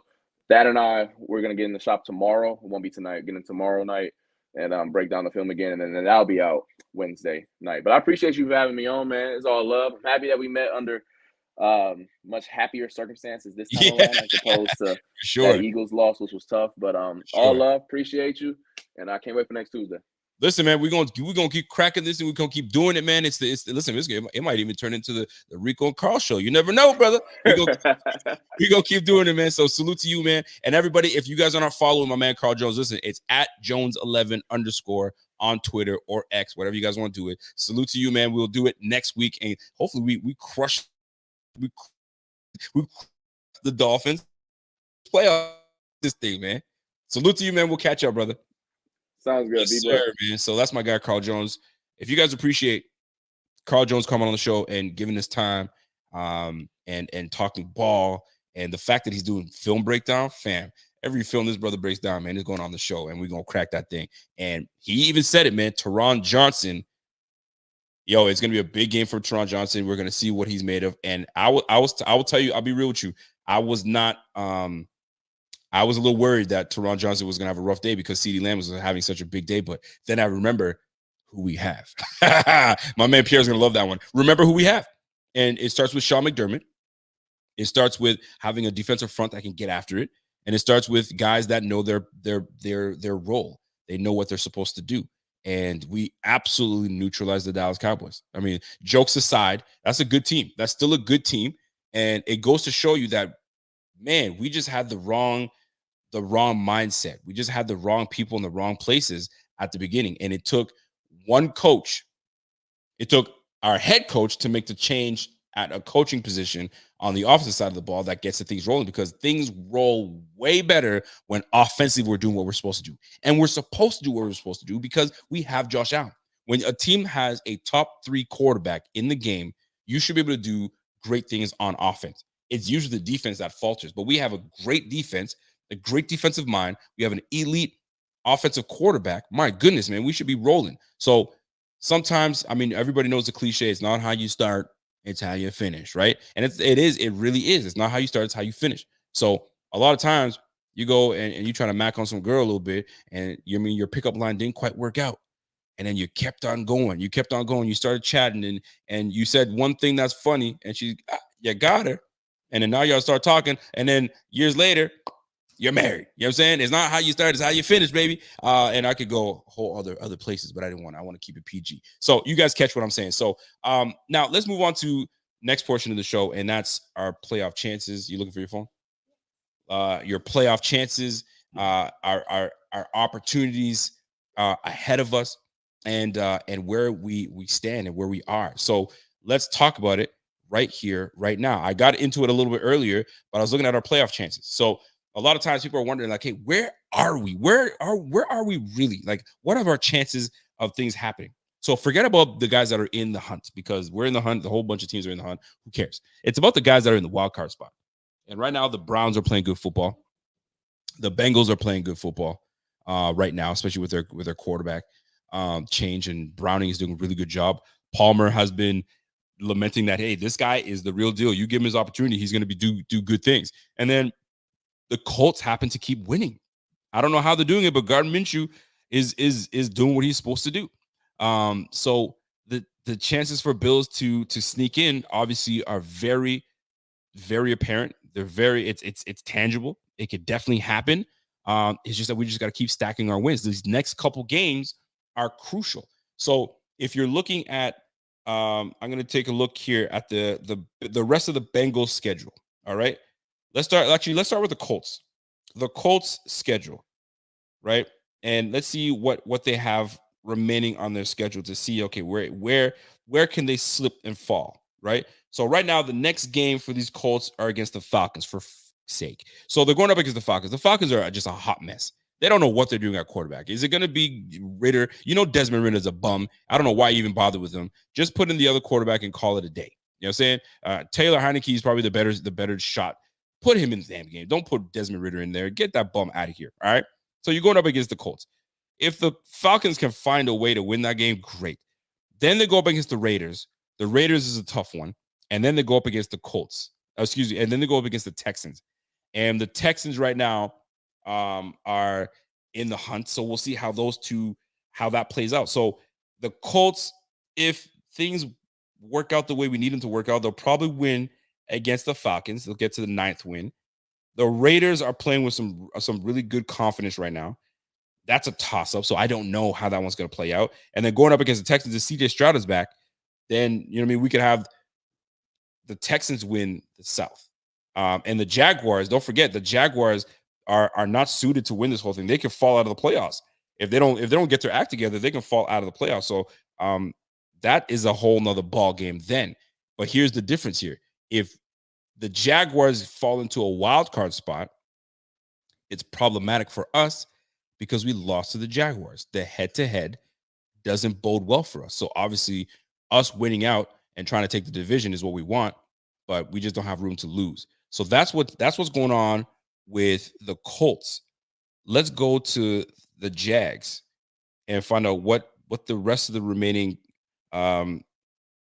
Thad and we're going to get in the shop tomorrow. It won't be tonight, get in tomorrow night and break down the film again. And then that'll be out Wednesday night. But I appreciate you for having me on, man. It's all love. I'm happy that we met under much happier circumstances this time around, as opposed to that Eagles loss, which was tough. But all love. Appreciate you. And I can't wait for next Tuesday. Listen, man, we're gonna keep cracking this, and we're gonna keep doing it, man. Listen, it might even turn into the Rico and Carl show. You never know, brother. We're gonna keep doing it, man. So salute to you, man. And everybody, if you guys are not following my man Carl Jones, listen, it's at Jones11_ on Twitter or X, whatever you guys want to do it. Salute to you, man. We'll do it next week, and hopefully we crush the Dolphins. Playoff this thing, man. Salute to you, man. We'll catch up, brother. Sounds good. Yes, sir, man. So that's my guy, Carl Jones. If you guys appreciate Carl Jones coming on the show and giving his time and talking ball, and the fact that he's doing film breakdown, fam, every film this brother breaks down, man, is going on the show, and we're going to crack that thing. And he even said it, man, Teron Johnson, it's going to be a big game for Teron Johnson. We're going to see what he's made of. And I will tell you, I'll be real with you. I was a little worried that Teron Johnson was going to have a rough day because CeeDee Lamb was having such a big day. But then I remember who we have. My man Pierre's going to love that one. Remember who we have. And it starts with Sean McDermott. It starts with having a defensive front that can get after it. And it starts with guys that know their role. They know what they're supposed to do. And we absolutely neutralized the Dallas Cowboys. I mean, jokes aside, that's a good team. That's still a good team. And it goes to show you that man, we just had the wrong mindset. We just had the wrong people in the wrong places at the beginning. And it took one coach, it took our head coach to make the change at a coaching position on the offensive side of the ball that gets the things rolling, because things roll way better when offensively we're doing what we're supposed to do. And we're supposed to do what we're supposed to do because we have Josh Allen. When a team has a top 3 quarterback in the game, you should be able to do great things on offense. It's usually the defense that falters, but we have a great defense, a great defensive mind. We have an elite offensive quarterback. My goodness, man, we should be rolling. So sometimes, I mean, everybody knows the cliche. It's not how you start, it's how you finish, right? And it really is. It's not how you start, it's how you finish. So a lot of times you go and you try to mac on some girl a little bit, and your pickup line didn't quite work out. And then you kept on going. You started chatting, and you said one thing that's funny, and you got her. And then now y'all start talking, and then years later, you're married. You know what I'm saying? It's not how you start, it's how you finish, baby. And I could go whole other places, but I want to keep it PG. So you guys catch what I'm saying. So now let's move on to next portion of the show, and that's our playoff chances. You looking for your phone? Your playoff chances, our opportunities ahead of us, and where we stand and where we are. So let's talk about it right here, right now. I got into it a little bit earlier, but I was looking at our playoff chances. So a lot of times people are wondering, like, hey, where are we? Where are we really? Like, what are our chances of things happening? So forget about the guys that are in the hunt, because we're in the hunt. The whole bunch of teams are in the hunt. Who cares? It's about the guys that are in the wild card spot. And right now, the Browns are playing good football. The Bengals are playing good football right now, especially with their quarterback change. And Browning is doing a really good job. Palmer has been lamenting that, hey, this guy is the real deal. You give him his opportunity, he's going to do good things. And then the Colts happen to keep winning. I don't know how they're doing it, but Gardner Minshew is doing what he's supposed to do. So the chances for Bills to sneak in obviously are very, very apparent. They're very it's tangible. It could definitely happen. It's just that we just got to keep stacking our wins. These next couple games are crucial. So if you're looking at, I'm going to take a look here at the rest of the Bengals schedule. All right. Let's start with the Colts. The Colts schedule, right? And let's see what they have remaining on their schedule to see, okay, where can they slip and fall, right? So right now, the next game for these Colts are against the Falcons, for sake. So they're going up against the Falcons. The Falcons are just a hot mess. They don't know what they're doing at quarterback. Is it going to be Ritter? You know, Desmond Ritter's a bum. I don't know why you even bother with him. Just put in the other quarterback and call it a day. You know what I'm saying? Taylor Heineke is probably the better shot. Put him in the damn game. Don't put Desmond Ritter in there. Get that bum out of here. All right. So you're going up against the Colts. If the Falcons can find a way to win that game, great. Then they go up against the Raiders. The Raiders is a tough one. And then they go up against the Colts. And then they go up against the Texans. And the Texans right now are in the hunt. So we'll see how that plays out. So the Colts, if things work out the way we need them to work out, they'll probably win against the Falcons. They'll get to the 9th win. The Raiders are playing with some really good confidence right now. That's a toss-up, so I don't know how that one's going to play out. And then going up against the Texans, if CJ Stroud is back, then, you know what I mean, we could have the Texans win the South. And the Jaguars, don't forget, the Jaguars are not suited to win this whole thing. They could fall out of the playoffs. If they don't get their act together, they can fall out of the playoffs. So that is a whole nother ball game then. But here's the difference here. If the Jaguars fall into a wild card spot, it's problematic for us because we lost to the Jaguars. The head-to-head doesn't bode well for us. So obviously, us winning out and trying to take the division is what we want, but we just don't have room to lose. So that's what's going on with the Colts. Let's go to the Jags and find out what the rest of the remaining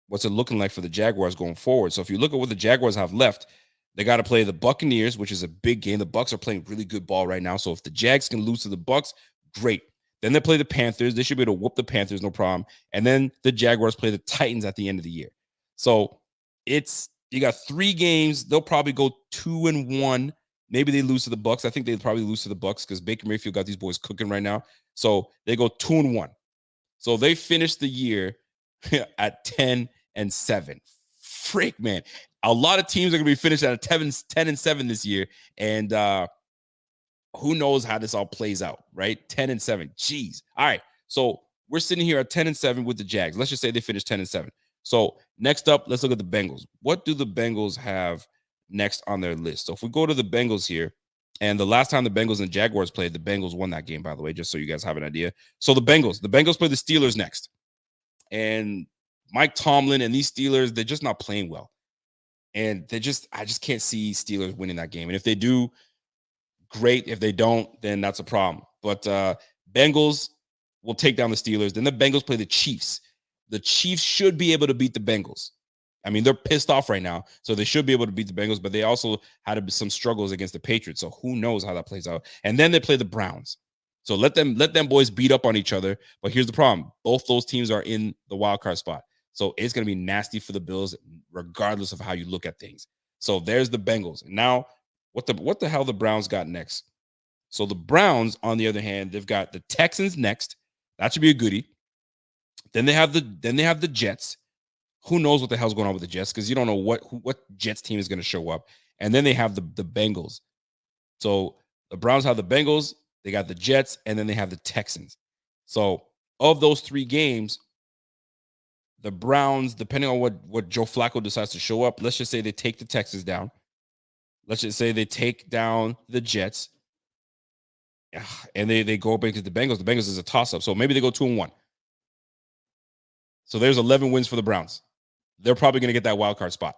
what's it looking like for the Jaguars going forward. So if you look at what the Jaguars have left, they got to play the Buccaneers, which is a big game. The Bucs are playing really good ball right now. So if the Jags can lose to the Bucs, great. Then they play the Panthers. They should be able to whoop the Panthers, no problem. And then the Jaguars play the Titans at the end of the year. So you got 3 games. They'll probably go 2-1. Maybe they lose to the Bucs. I think they'd probably lose to the Bucs because Baker Mayfield got these boys cooking right now. So they go 2-1. So they finish the year at 10-7. Freak, man. A lot of teams are going to be finished at a 10-7 this year, and who knows how this all plays out, right? 10-7. Jeez. All right. So we're sitting here at 10-7 with the Jags. Let's just say they finish 10-7. So next up, let's look at the Bengals. What do the Bengals have next on their list? So if we go to the Bengals here, and the last time the Bengals and Jaguars played, the Bengals won that game, by the way, just so you guys have an idea. So the Bengals play the Steelers next. And Mike Tomlin and these Steelers, they're just not playing well. And I just can't see Steelers winning that game. And if they do, great. If they don't, then that's a problem. But Bengals will take down the Steelers. Then the Bengals play the Chiefs. The Chiefs should be able to beat the Bengals. I mean, they're pissed off right now, so they should be able to beat the Bengals, but they also had some struggles against the Patriots, so who knows how that plays out. And then they play the Browns. So let them boys beat up on each other. But here's the problem. Both those teams are in the wild card spot. So it's going to be nasty for the Bills, regardless of how you look at things. So there's the Bengals. And now, what the hell the Browns got next? So the Browns, on the other hand, they've got the Texans next. That should be a goodie. Then they have the Jets. Who knows what the hell's going on with the Jets, because you don't know what Jets team is going to show up. And then they have the Bengals. So the Browns have the Bengals, they got the Jets, and then they have the Texans. So of those 3 games, the Browns, depending on what Joe Flacco decides to show up, let's just say they take the Texans down. Let's just say they take down the Jets. And they go up against the Bengals. The Bengals is a toss-up. So maybe they go 2-1. So there's 11 wins for the Browns. They're probably going to get that wild card spot.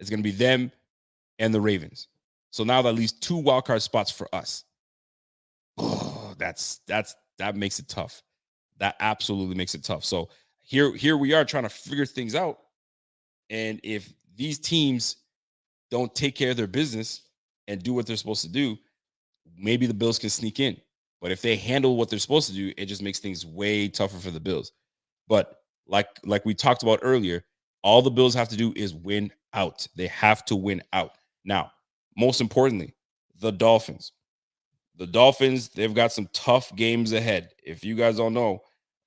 It's going to be them and the Ravens. So now that leaves 2 wild card spots for us. Oh, that makes it tough. That absolutely makes it tough. So here we are trying to figure things out. And if these teams don't take care of their business and do what they're supposed to do, maybe the Bills can sneak in. But if they handle what they're supposed to do, it just makes things way tougher for the Bills. But like we talked about earlier, all the Bills have to do is win out. They have to win out. Now, most importantly, the Dolphins. The Dolphins, they've got some tough games ahead. If you guys don't know,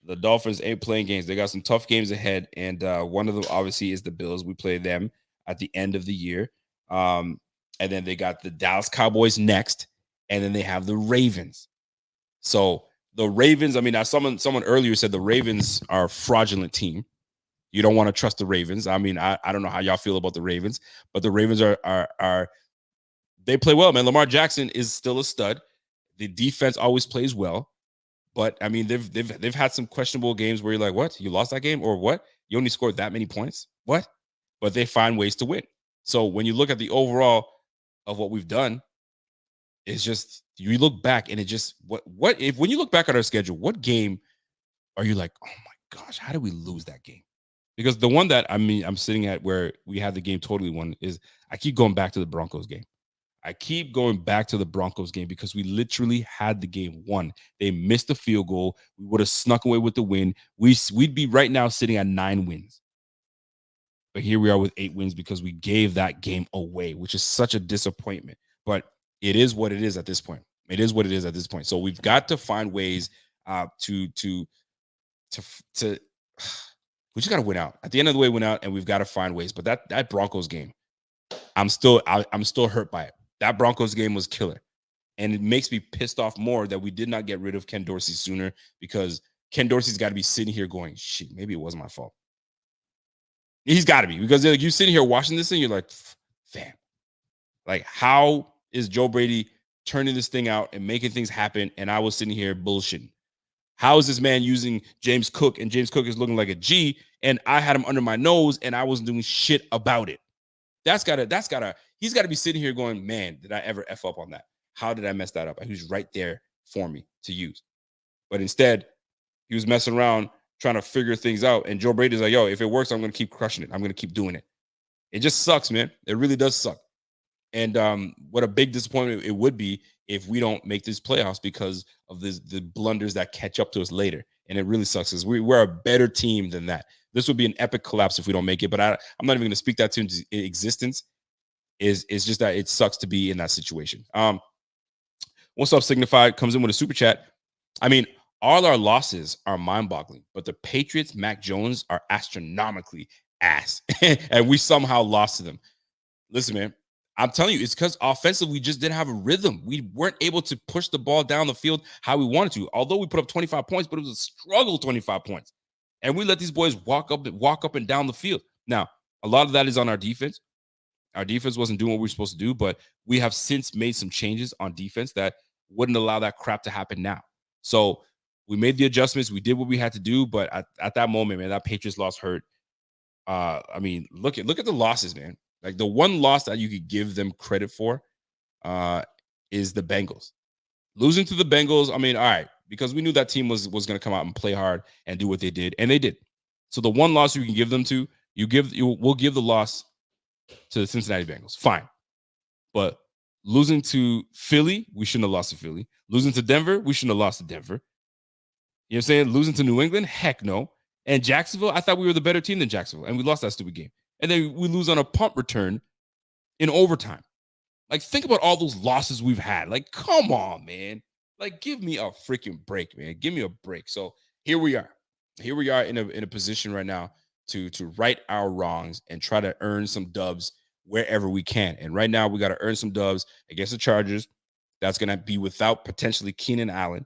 the Dolphins ain't playing games. They got some tough games ahead, and one of them obviously is the Bills. We play them at the end of the year. And then they got the Dallas Cowboys next, and then they have the Ravens. So the Ravens, I mean, someone earlier said the Ravens are a fraudulent team. You don't want to trust the Ravens. I mean, I don't know how y'all feel about the Ravens, but the Ravens are they play well, man. Lamar Jackson is still a stud. The defense always plays well, but I mean, they've had some questionable games where you're like, what? You lost that game, or what? You only scored that many points? What? But they find ways to win. So when you look at the overall of what we've done, it's just you look back and it just what if when you look back at our schedule, what game are you like, oh my gosh, how did we lose that game? Because the one that I'm sitting at where we had the game totally won is I keep going back to the Broncos game. I keep going back to the Broncos game because we literally had the game won. They missed the field goal. We would have snuck away with the win. We'd be right now sitting at 9 wins. But here we are with 8 wins because we gave that game away, which is such a disappointment. But it is what it is at this point. It is what it is at this point. So we've got to find ways to we just got to win out. At the end of the way, win out, and we've got to find ways. But that Broncos game, I'm still hurt by it. That Broncos game was killer. And it makes me pissed off more that we did not get rid of Ken Dorsey sooner, because Ken Dorsey's got to be sitting here going, shit, maybe it wasn't my fault. He's got to be, because you're sitting here watching this and you're like, fam, like, how is Joe Brady turning this thing out and making things happen, and I was sitting here bullshitting? How is this man using James Cook, and James Cook is looking like a G, and I had him under my nose and I wasn't doing shit about it? He's got to be sitting here going, man, did I ever F up on that? How did I mess that up? And he was right there for me to use. But instead, he was messing around trying to figure things out. And Joe Brady's like, yo, if it works, I'm going to keep crushing it. I'm going to keep doing it. It just sucks, man. It really does suck. And what a big disappointment it would be if we don't make these playoffs because of the blunders that catch up to us later. And it really sucks, because we're a better team than that. This would be an epic collapse if we don't make it. But I'm not even going to speak that to existence. It's just that it sucks to be in that situation. What's up, Signified comes in with a super chat. I mean, all our losses are mind-boggling, but the Patriots, Mac Jones, are astronomically ass, and we somehow lost to them. Listen, man, I'm telling you, it's because offensively we just didn't have a rhythm. We weren't able to push the ball down the field how we wanted to. Although we put up 25 points, but it was a struggle 25 points. And we let these boys walk up and down the field. Now, a lot of that is on our defense. Our defense wasn't doing what we were supposed to do, but we have since made some changes on defense that wouldn't allow that crap to happen now. So we made the adjustments. We did what we had to do, but at that moment, man, that Patriots loss hurt. I mean, look at the losses, man. Like the one loss that you could give them credit for is the Bengals. Losing to the Bengals, I mean, all right, because we knew that team was going to come out and play hard and do what they did, and they did. So the one loss you can give them to, we'll give the loss to the Cincinnati Bengals. Fine. But losing to Philly, we shouldn't have lost to Philly. Losing to Denver, we shouldn't have lost to Denver. You know what I'm saying? Losing to New England, heck no. And Jacksonville, I thought we were the better team than Jacksonville, and we lost that stupid game. And then we lose on a punt return in overtime. Like, think about all those losses we've had. Like, come on, man. Like, give me a freaking break, man. Give me a break. So here we are. Here we are in a position right now to right our wrongs and try to earn some dubs wherever we can. And right now, we got to earn some dubs against the Chargers. That's going to be without potentially Keenan Allen.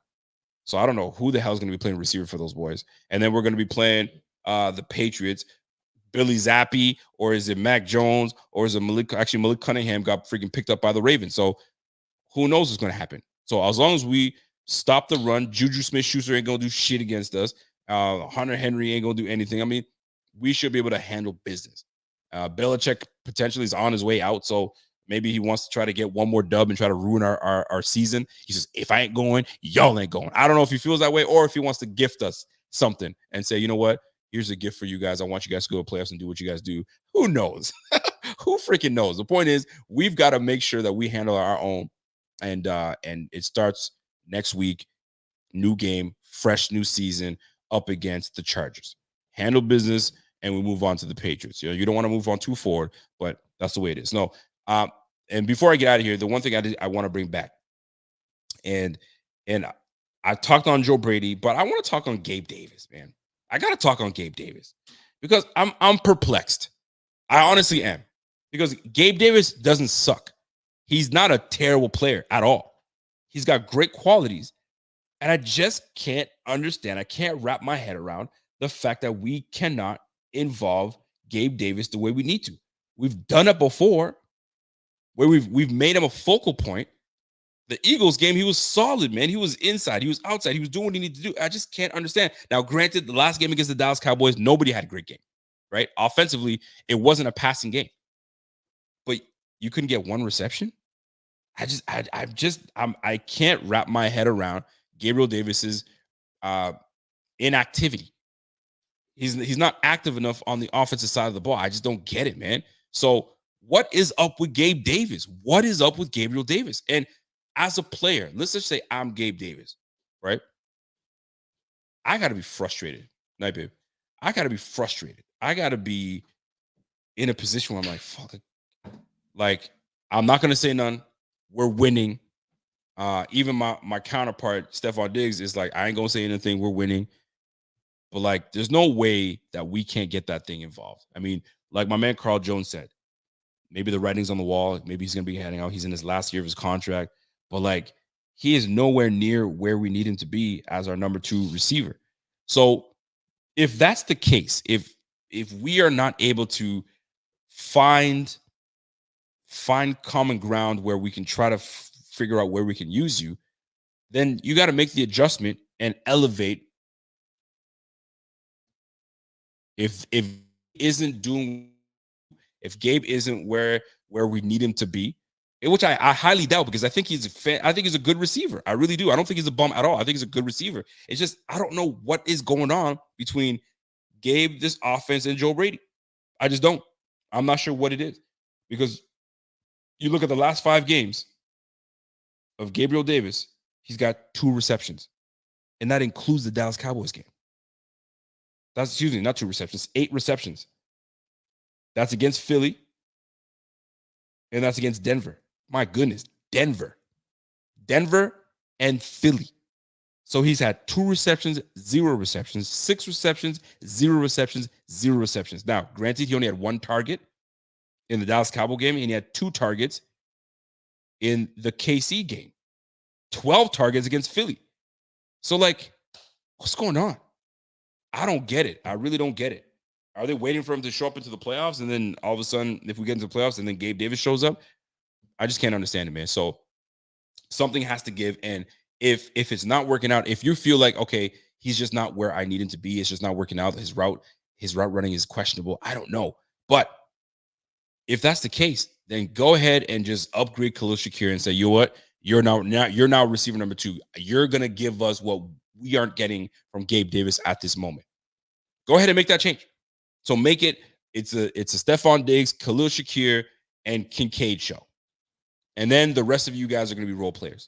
So I don't know who the hell is going to be playing receiver for those boys. And then we're going to be playing the Patriots. Billy Zappi, or is it Mac Jones, or is it Malik Cunningham got freaking picked up by the Ravens. So who knows what's going to happen. So as long as we stop the run, Juju Smith-Schuster ain't going to do shit against us. Hunter Henry ain't going to do anything. I mean, we should be able to handle business. Belichick potentially is on his way out, so maybe he wants to try to get one more dub and try to ruin our season. He says, if I ain't going, y'all ain't going. I don't know if he feels that way or if he wants to gift us something and say, you know what? Here's a gift for you guys. I want you guys to go to playoffs and do what you guys do. Who knows? Who freaking knows? The point is, we've got to make sure that we handle our own. And it starts next week. New game, fresh new season up against the Chargers. Handle business, and we move on to the Patriots. You know, you don't want to move on too forward, but that's the way it is. No. And before I get out of here, the one thing I want to bring back, and I talked on Joe Brady, but I want to talk on Gabe Davis, man. I got to talk on Gabe Davis because I'm perplexed. I honestly am, because Gabe Davis doesn't suck. He's not a terrible player at all. He's got great qualities, and I just can't understand. I can't wrap my head around the fact that we cannot involve Gabe Davis the way we need to. We've done it before, where we've made him a focal point. The Eagles game, he was solid, man. He was inside. He was outside. He was doing what he needed to do. I just can't understand. Now, granted, the last game against the Dallas Cowboys, nobody had a great game, right? Offensively, it wasn't a passing game. But you couldn't get one reception? I can't wrap my head around Gabriel Davis's inactivity. He's not active enough on the offensive side of the ball. I just don't get it, man. So what is up with Gabe Davis? What is up with Gabriel Davis? And as a player, let's just say I'm Gabe Davis, right? I got to be frustrated. Night, babe. I got to be frustrated. I got to be in a position where I'm like, fuck it. Like, I'm not going to say none. We're winning. Even my counterpart, Stephon Diggs, is like, I ain't going to say anything. We're winning. But, like, there's no way that we can't get that thing involved. I mean, like my man Carl Jones said, maybe the writing's on the wall. Maybe he's going to be heading out. He's in his last year of his contract. But, like, he is nowhere near where we need him to be as our number 2 receiver. So if that's the case, if we are not able to find common ground where we can try to figure out where we can use you, then you got to make the adjustment and elevate. If Gabe isn't where we need him to be, which I highly doubt, because I think he's a good receiver. I really do. I don't think he's a bum at all. I think he's a good receiver. It's just I don't know what is going on between Gabe, this offense, and Joe Brady. I just don't. I'm not sure what it is, because you look at the last 5 games of Gabriel Davis, he's got 2 receptions, and that includes the Dallas Cowboys game. Not 2 receptions, 8 receptions. That's against Philly, and that's against Denver. My goodness, Denver and Philly. So he's had 2 receptions, 0 receptions, 6 receptions, 0 receptions, 0 receptions. Now, granted, he only had 1 target, in the Dallas Cowboy game, and he had 2 targets in the KC game. 12 targets against Philly. So, like, what's going on? I don't get it. I really don't get it. Are they waiting for him to show up into the playoffs, and then all of a sudden, if we get into the playoffs, and then Gabe Davis shows up? I just can't understand it, man. So something has to give. And if it's not working out, if you feel like, okay, he's just not where I need him to be, it's just not working out, his route running is questionable, I don't know. But if that's the case, then go ahead and just upgrade Khalil Shakir and say, you know what? You're now receiver number 2. You're gonna give us what we aren't getting from Gabe Davis at this moment. Go ahead and make that change. So make it's a Stephon Diggs, Khalil Shakir, and Kincaid show. And then the rest of you guys are going to be role players.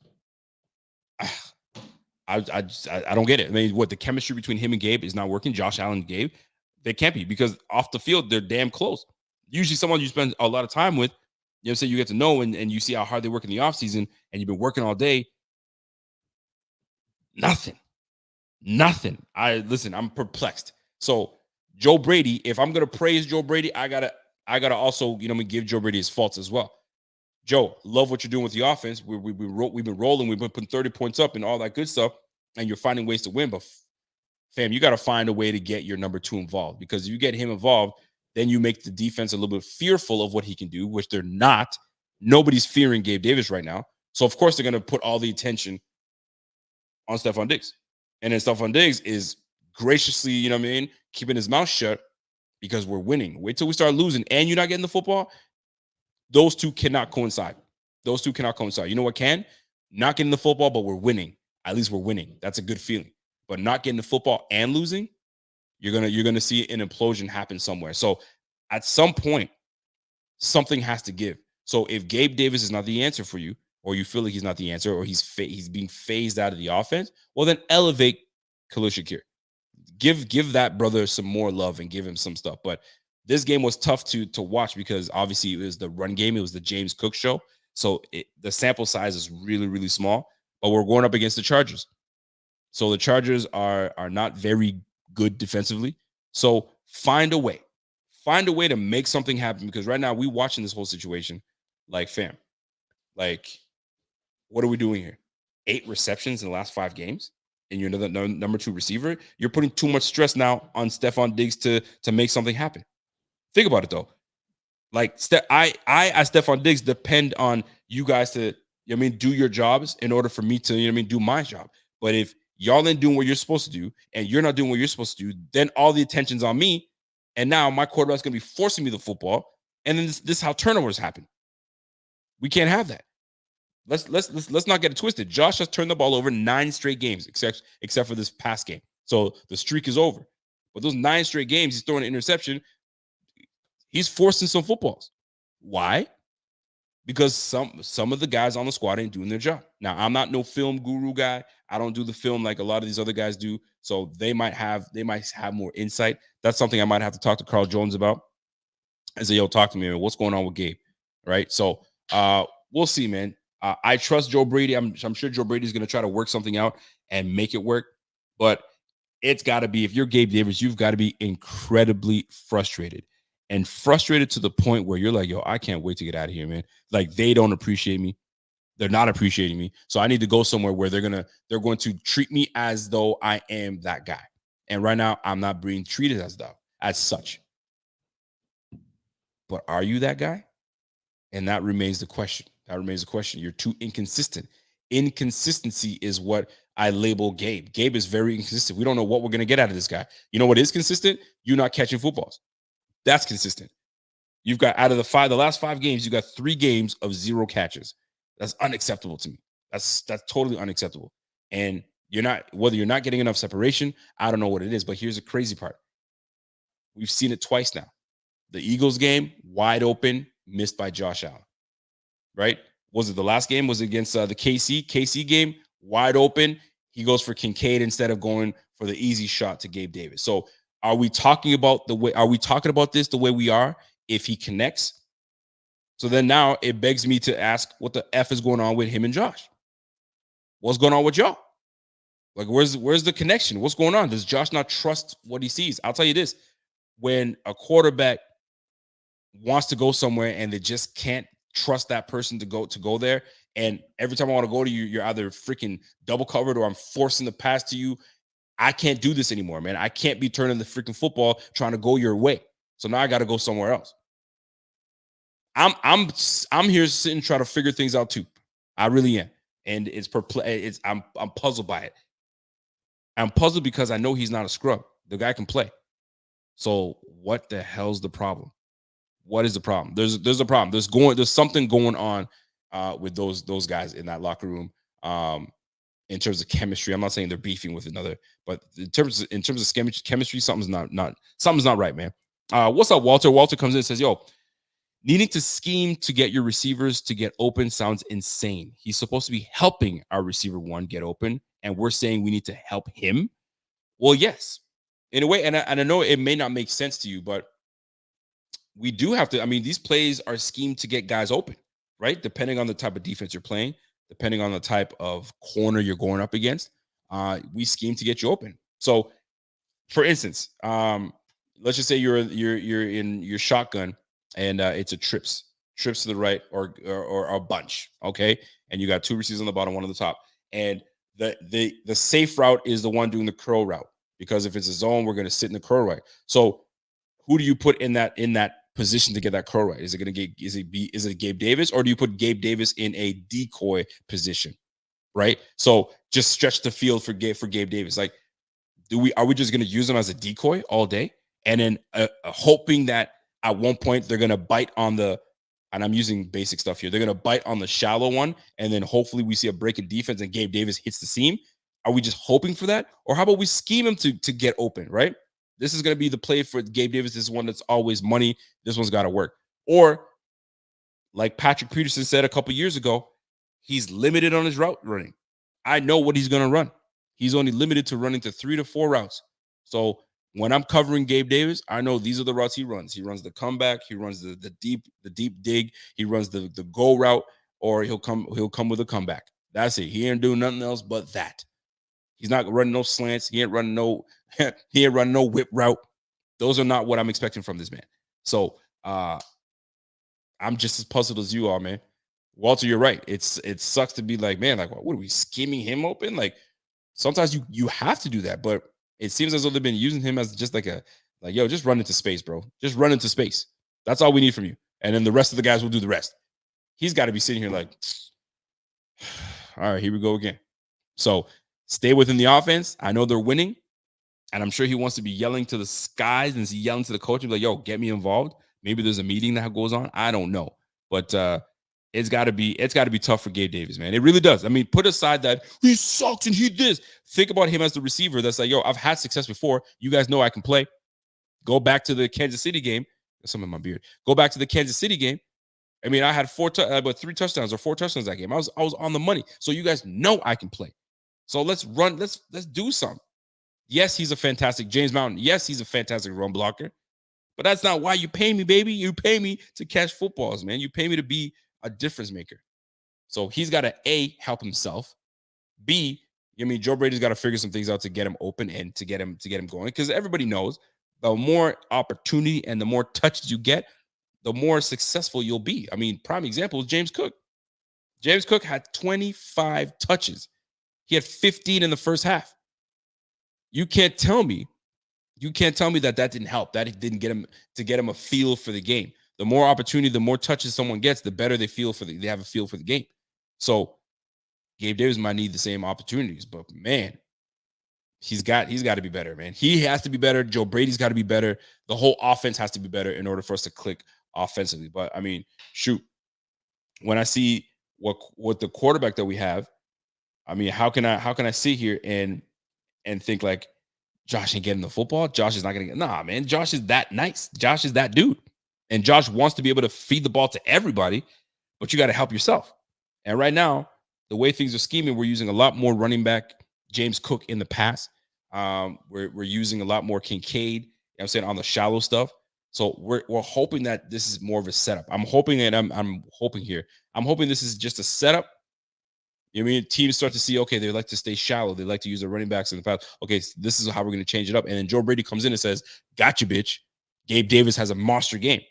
I don't get it. I mean, what, the chemistry between him and Gabe is not working? Josh Allen and Gabe? They can't be, because off the field, they're damn close. Usually someone you spend a lot of time with, you know, say you get to know, and you see how hard they work in the offseason, and you've been working all day. Nothing. I'm perplexed. So Joe Brady, if I'm going to praise Joe Brady, I gotta also, give Joe Brady his faults as well. Joe, love what you're doing with the offense. We've been rolling. We've been putting 30 points up and all that good stuff, and you're finding ways to win. But, fam, you got to find a way to get your number 2 involved, because if you get him involved, then you make the defense a little bit fearful of what he can do, which they're not. Nobody's fearing Gabe Davis right now. So, of course, they're going to put all the attention on Stephon Diggs. And then Stephon Diggs is graciously, keeping his mouth shut because we're winning. Wait till we start losing and you're not getting the football. Those two cannot coincide. You know what can? Not getting the football, but we're winning. At least we're winning. That's a good feeling. But not getting the football and losing, you're gonna see an implosion happen somewhere. So at some point, something has to give. So if Gabe Davis is not the answer for you, or you feel like he's not the answer, or he's being phased out of the offense, well, then elevate Khalil Shakir. Give that brother some more love and give him some stuff. But this game was tough to watch, because obviously it was the run game. It was the James Cook show. So the sample size is really, really small. But we're going up against the Chargers. So the Chargers are not very good defensively. So find a way to make something happen, because right now we watching this whole situation like, fam, like, what are we doing here? 8 receptions in the last 5 games, and you're the number 2 receiver. You're putting too much stress now on Stephon Diggs to make something happen. Think about it though. Like, I as Stephon Diggs depend on you guys to, do your jobs in order for me to, do my job. But if y'all ain't doing what you're supposed to do, and you're not doing what you're supposed to do, then all the attention's on me. And now my quarterback's gonna be forcing me the football, and then this is how turnovers happen. We can't have that. Let's not get it twisted. Josh has turned the ball over 9 straight games, except for this past game. So the streak is over. But those 9 straight games, he's throwing an interception. He's forcing some footballs. Why? Because some of the guys on the squad ain't doing their job. Now, I'm not no film guru guy. I don't do the film like a lot of these other guys do. So they might have more insight. That's something I might have to talk to Carl Jones about. And say, yo, talk to me, man. What's going on with Gabe? Right? So we'll see, man. I trust Joe Brady. I'm sure Joe Brady's going to try to work something out and make it work. But it's got to be, if you're Gabe Davis, you've got to be incredibly frustrated. And frustrated to the point where you're like, yo, I can't wait to get out of here, man. Like, they don't appreciate me. They're not appreciating me. So I need to go somewhere where they're going to treat me as though I am that guy. And right now, I'm not being treated as such. But are you that guy? And that remains the question. You're too inconsistent. Inconsistency is what I label Gabe. Gabe is very inconsistent. We don't know what we're going to get out of this guy. You know what is consistent? You're not catching footballs. That's consistent. You've got, out of the last 5 games, you got 3 games of 0 catches. That's unacceptable to me. That's totally unacceptable. And whether you're not getting enough separation, I don't know what it is. But here's the crazy part. We've seen it twice now. The Eagles game, wide open, missed by Josh Allen. Right? Was it the last game? Was it against the KC game? Wide open. He goes for Kincaid instead of going for the easy shot to Gabe Davis. So are we talking about this the way we are if he connects? So then now it begs me to ask, what the F is going on with him and Josh? What's going on with y'all? Like, where's the connection? What's going on? Does Josh not trust what he sees? I'll tell you this. When a quarterback wants to go somewhere and they just can't trust that person to go there. And every time I want to go to you, you're either freaking double covered or I'm forcing the pass to you. I can't do this anymore, man. I can't be turning the freaking football trying to go your way. So now I got to go somewhere else. I'm here sitting trying to figure things out too. I really am, and I'm puzzled by it. I'm puzzled because I know he's not a scrub. The guy can play. So what the hell's the problem? What is the problem? There's a problem. There's something going on with those guys in that locker room. In terms of chemistry, I'm not saying they're beefing with another, but in terms of chemistry, something's not right, man. What's up, Walter? Walter comes in and says, "Yo, needing to scheme to get your receivers to get open sounds insane. He's supposed to be helping our receiver one get open, and we're saying we need to help him." Well, yes, in a way, and I know it may not make sense to you, but we do have to. I mean, these plays are schemed to get guys open, right? Depending on the type of defense you're playing, depending on the type of corner you're going up against, we scheme to get you open. So, for instance, let's just say you're in your shotgun and it's a trips to the right or a bunch, okay? And you got two receivers on the bottom, one on the top, and the safe route is the one doing the curl route, because if it's a zone, we're going to sit in the curl right. So, who do you put in that position to get that curl right? Is it Gabe Davis, or do you put Gabe Davis in a decoy position, right? So just stretch the field for Gabe Davis. Like, are we just going to use him as a decoy all day, and then hoping that at one point they're going to bite on the, and I'm using basic stuff here, they're going to bite on the shallow one, and then hopefully we see a break in defense and Gabe Davis hits the seam? Are we just hoping for that, or how about we scheme him to get open, right? This is going to be the play for Gabe Davis. This is one that's always money. This one's got to work. Or, like Patrick Peterson said a couple years ago, he's limited on his route running. I know what he's going to run. He's only limited to running to 3 to 4 routes. So when I'm covering Gabe Davis, I know these are the routes he runs. He runs the comeback. He runs the deep dig. He runs the go route, or he'll come with a comeback. That's it. He ain't doing nothing else but that. He's not running no slants. He ain't running no whip route. Those are not what I'm expecting from this man. So I'm just as puzzled as you are, man. Walter, you're right. It sucks to be like, man, like, what are we scheming him open? Like, sometimes you have to do that, but it seems as though they've been using him as just like yo, just run into space, bro. Just run into space. That's all we need from you. And then the rest of the guys will do the rest. He's got to be sitting here like, all right, here we go again. So stay within the offense. I know they're winning, and I'm sure he wants to be yelling to the skies and yelling to the coach and be like, yo, get me involved. Maybe there's a meeting that goes on. I don't know. But it's got to be tough for Gabe Davis, man. It really does. I mean, put aside that he sucks and he this. Think about him as the receiver that's like, yo, I've had success before. You guys know I can play. Go back to the Kansas City game. There's some in my beard. Go back to the Kansas City game. I mean, I had 3 touchdowns or 4 touchdowns that game. I was on the money. So you guys know I can play. So let's run. Let's do something. Yes, he's a fantastic James Mountain. Yes, he's a fantastic run blocker. But that's not why you pay me, baby. You pay me to catch footballs, man. You pay me to be a difference maker. So he's got to A, help himself. B, I mean, Joe Brady's got to figure some things out to get him open and to get him going. Because everybody knows the more opportunity and the more touches you get, the more successful you'll be. I mean, prime example is James Cook. James Cook had 25 touches. He had 15 in the first half. You can't tell me that didn't help. That it didn't get him a feel for the game. The more opportunity, the more touches someone gets, the better they have a feel for the game. So Gabe Davis might need the same opportunities, but man, he's got to be better, man. He has to be better. Joe Brady's got to be better. The whole offense has to be better in order for us to click offensively. But I mean, shoot, when I see what the quarterback that we have, I mean, how can I sit here and think like Josh ain't getting the football? Josh is not going to get. Nah, man. Josh is that nice. Josh is that dude. And Josh wants to be able to feed the ball to everybody, but you got to help yourself. And right now, the way things are scheming, we're using a lot more running back James Cook in the pass. We're using a lot more Kincaid, you know what I'm saying, on the shallow stuff. So we're hoping that this is more of a setup. I'm hoping this is just a setup. You know what I mean? Teams start to see, okay, they like to stay shallow. They like to use their running backs in the pass. Okay, so this is how we're going to change it up. And then Joe Brady comes in and says, gotcha, bitch. Gabe Davis has a monster game.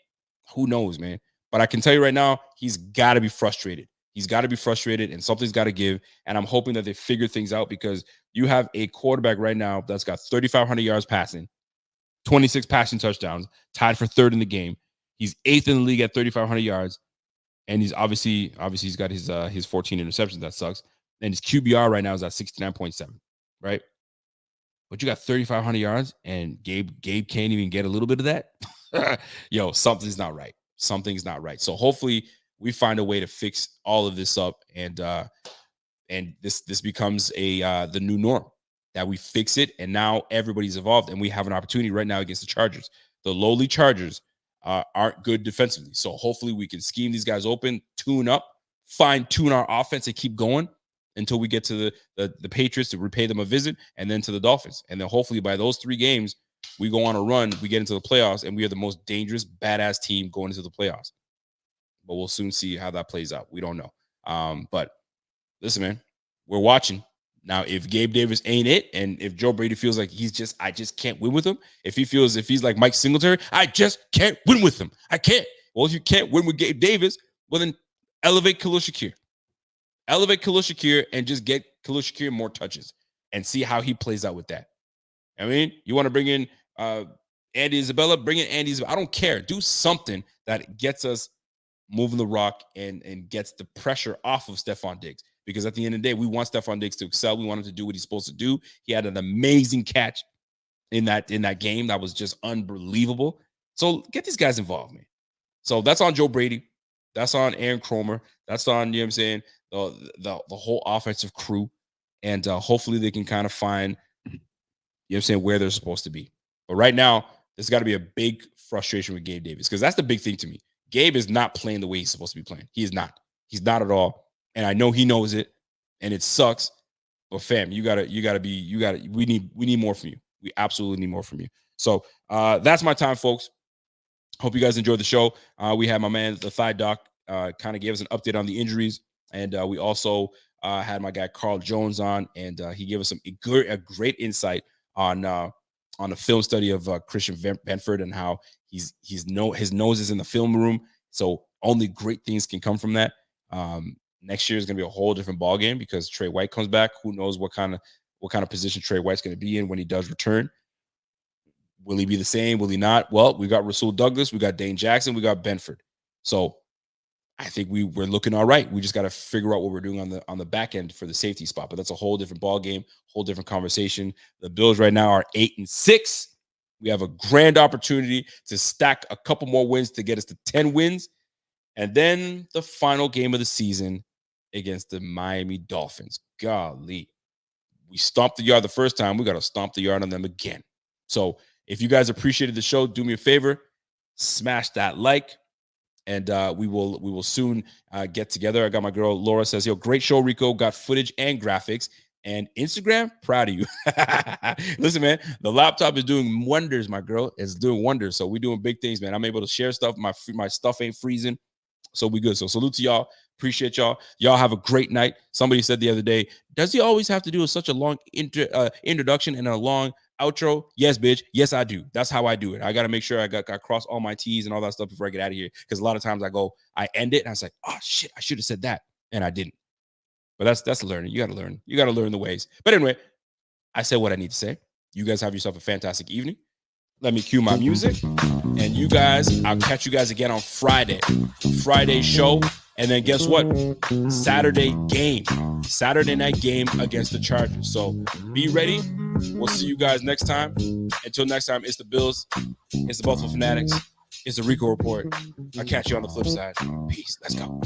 Who knows, man? But I can tell you right now, he's got to be frustrated. He's got to be frustrated, and something's got to give. And I'm hoping that they figure things out, because you have a quarterback right now that's got 3,500 yards passing, 26 passing touchdowns, tied for third in the game. He's 8th in the league at 3,500 yards, and he's obviously he's got his 14 interceptions. That sucks. And his QBR right now is at 69.7, right? But you got 3,500 yards, and Gabe can't even get a little bit of that. Yo, something's not right. Something's not right. So hopefully we find a way to fix all of this up, and this becomes the new norm, that we fix it, and now everybody's involved, and we have an opportunity right now against the Chargers. The lowly Chargers aren't good defensively, so hopefully we can scheme these guys open, tune up, fine-tune our offense, and keep going until we get to the Patriots to repay them a visit, and then to the Dolphins. And then hopefully by those 3 games, we go on a run, we get into the playoffs, and we are the most dangerous, badass team going into the playoffs. But we'll soon see how that plays out. We don't know. But listen, man, we're watching. Now, if Gabe Davis ain't it, and if Joe Brady feels like I just can't win with him, if he's like Mike Singletary, I just can't win with him. I can't. Well, if you can't win with Gabe Davis, well, then elevate Khalil Shakir. Elevate Khalil Shakir and just get Khalil Shakir more touches and see how he plays out with that. I mean, you want to bring in Andy Isabella, bring in Andy Isabella. I don't care. Do something that gets us moving the rock and gets the pressure off of Stephon Diggs. Because at the end of the day, we want Stephon Diggs to excel. We want him to do what he's supposed to do. He had an amazing catch in that game. That was just unbelievable. So get these guys involved, man. So that's on Joe Brady. That's on Aaron Cromer. That's on, you know what I'm saying, the whole offensive crew. And hopefully they can kind of find, you know what I'm saying, where they're supposed to be. But right now, there's got to be a big frustration with Gabe Davis, because that's the big thing to me. Gabe is not playing the way he's supposed to be playing. He is not. He's not at all. And I know he knows it, and it sucks. But fam, we need more from you. We absolutely need more from you. So that's my time, folks. Hope you guys enjoyed the show. We had my man, the Thigh Doc, kind of gave us an update on the injuries. And we also had my guy Carl Jones on, and he gave us a great insight on the film study of Christian Benford, and how his nose is in the film room. So only great things can come from that. Next year is going to be a whole different ball game, because Trey White comes back. Who knows what kind of position Trey White's going to be in when he does return? Will he be the same? Will he not? Well, we got Rasul Douglas, we got Dane Jackson, we got Benford. So I think we're looking all right. We just got to figure out what we're doing on the back end for the safety spot. But that's a whole different ball game, whole different conversation. The Bills right now are 8-6. We have a grand opportunity to stack a couple more wins to get us to 10 wins. And then the final game of the season against the Miami Dolphins. Golly. We stomped the yard the first time. We got to stomp the yard on them again. So if you guys appreciated the show, do me a favor, smash that like. And we will soon get together. I got my girl Laura says, yo, great show, Rico. Got footage and graphics. And Instagram, proud of you. Listen, man, the laptop is doing wonders, my girl. It's doing wonders. So we're doing big things, man. I'm able to share stuff. My stuff ain't freezing. So we good. So salute to y'all. Appreciate y'all. Y'all have a great night. Somebody said the other day, does he always have to do such a long introduction and a long outro? Yes, bitch. Yes, I do. That's how I do it. I got to make sure I cross all my T's and all that stuff before I get out of here. Because a lot of times I end it and I was like, oh shit, I should have said that. And I didn't. But that's learning. You got to learn. You got to learn the ways. But anyway, I said what I need to say. You guys have yourself a fantastic evening. Let me cue my music. And you guys, I'll catch you guys again on Friday. Friday show. And then guess what? Saturday night game against the Chargers. So be ready. We'll see you guys next time. Until next time, it's the Bills. It's the Buffalo Fanatics. It's the Rico Report. I'll catch you on the flip side. Peace. Let's go.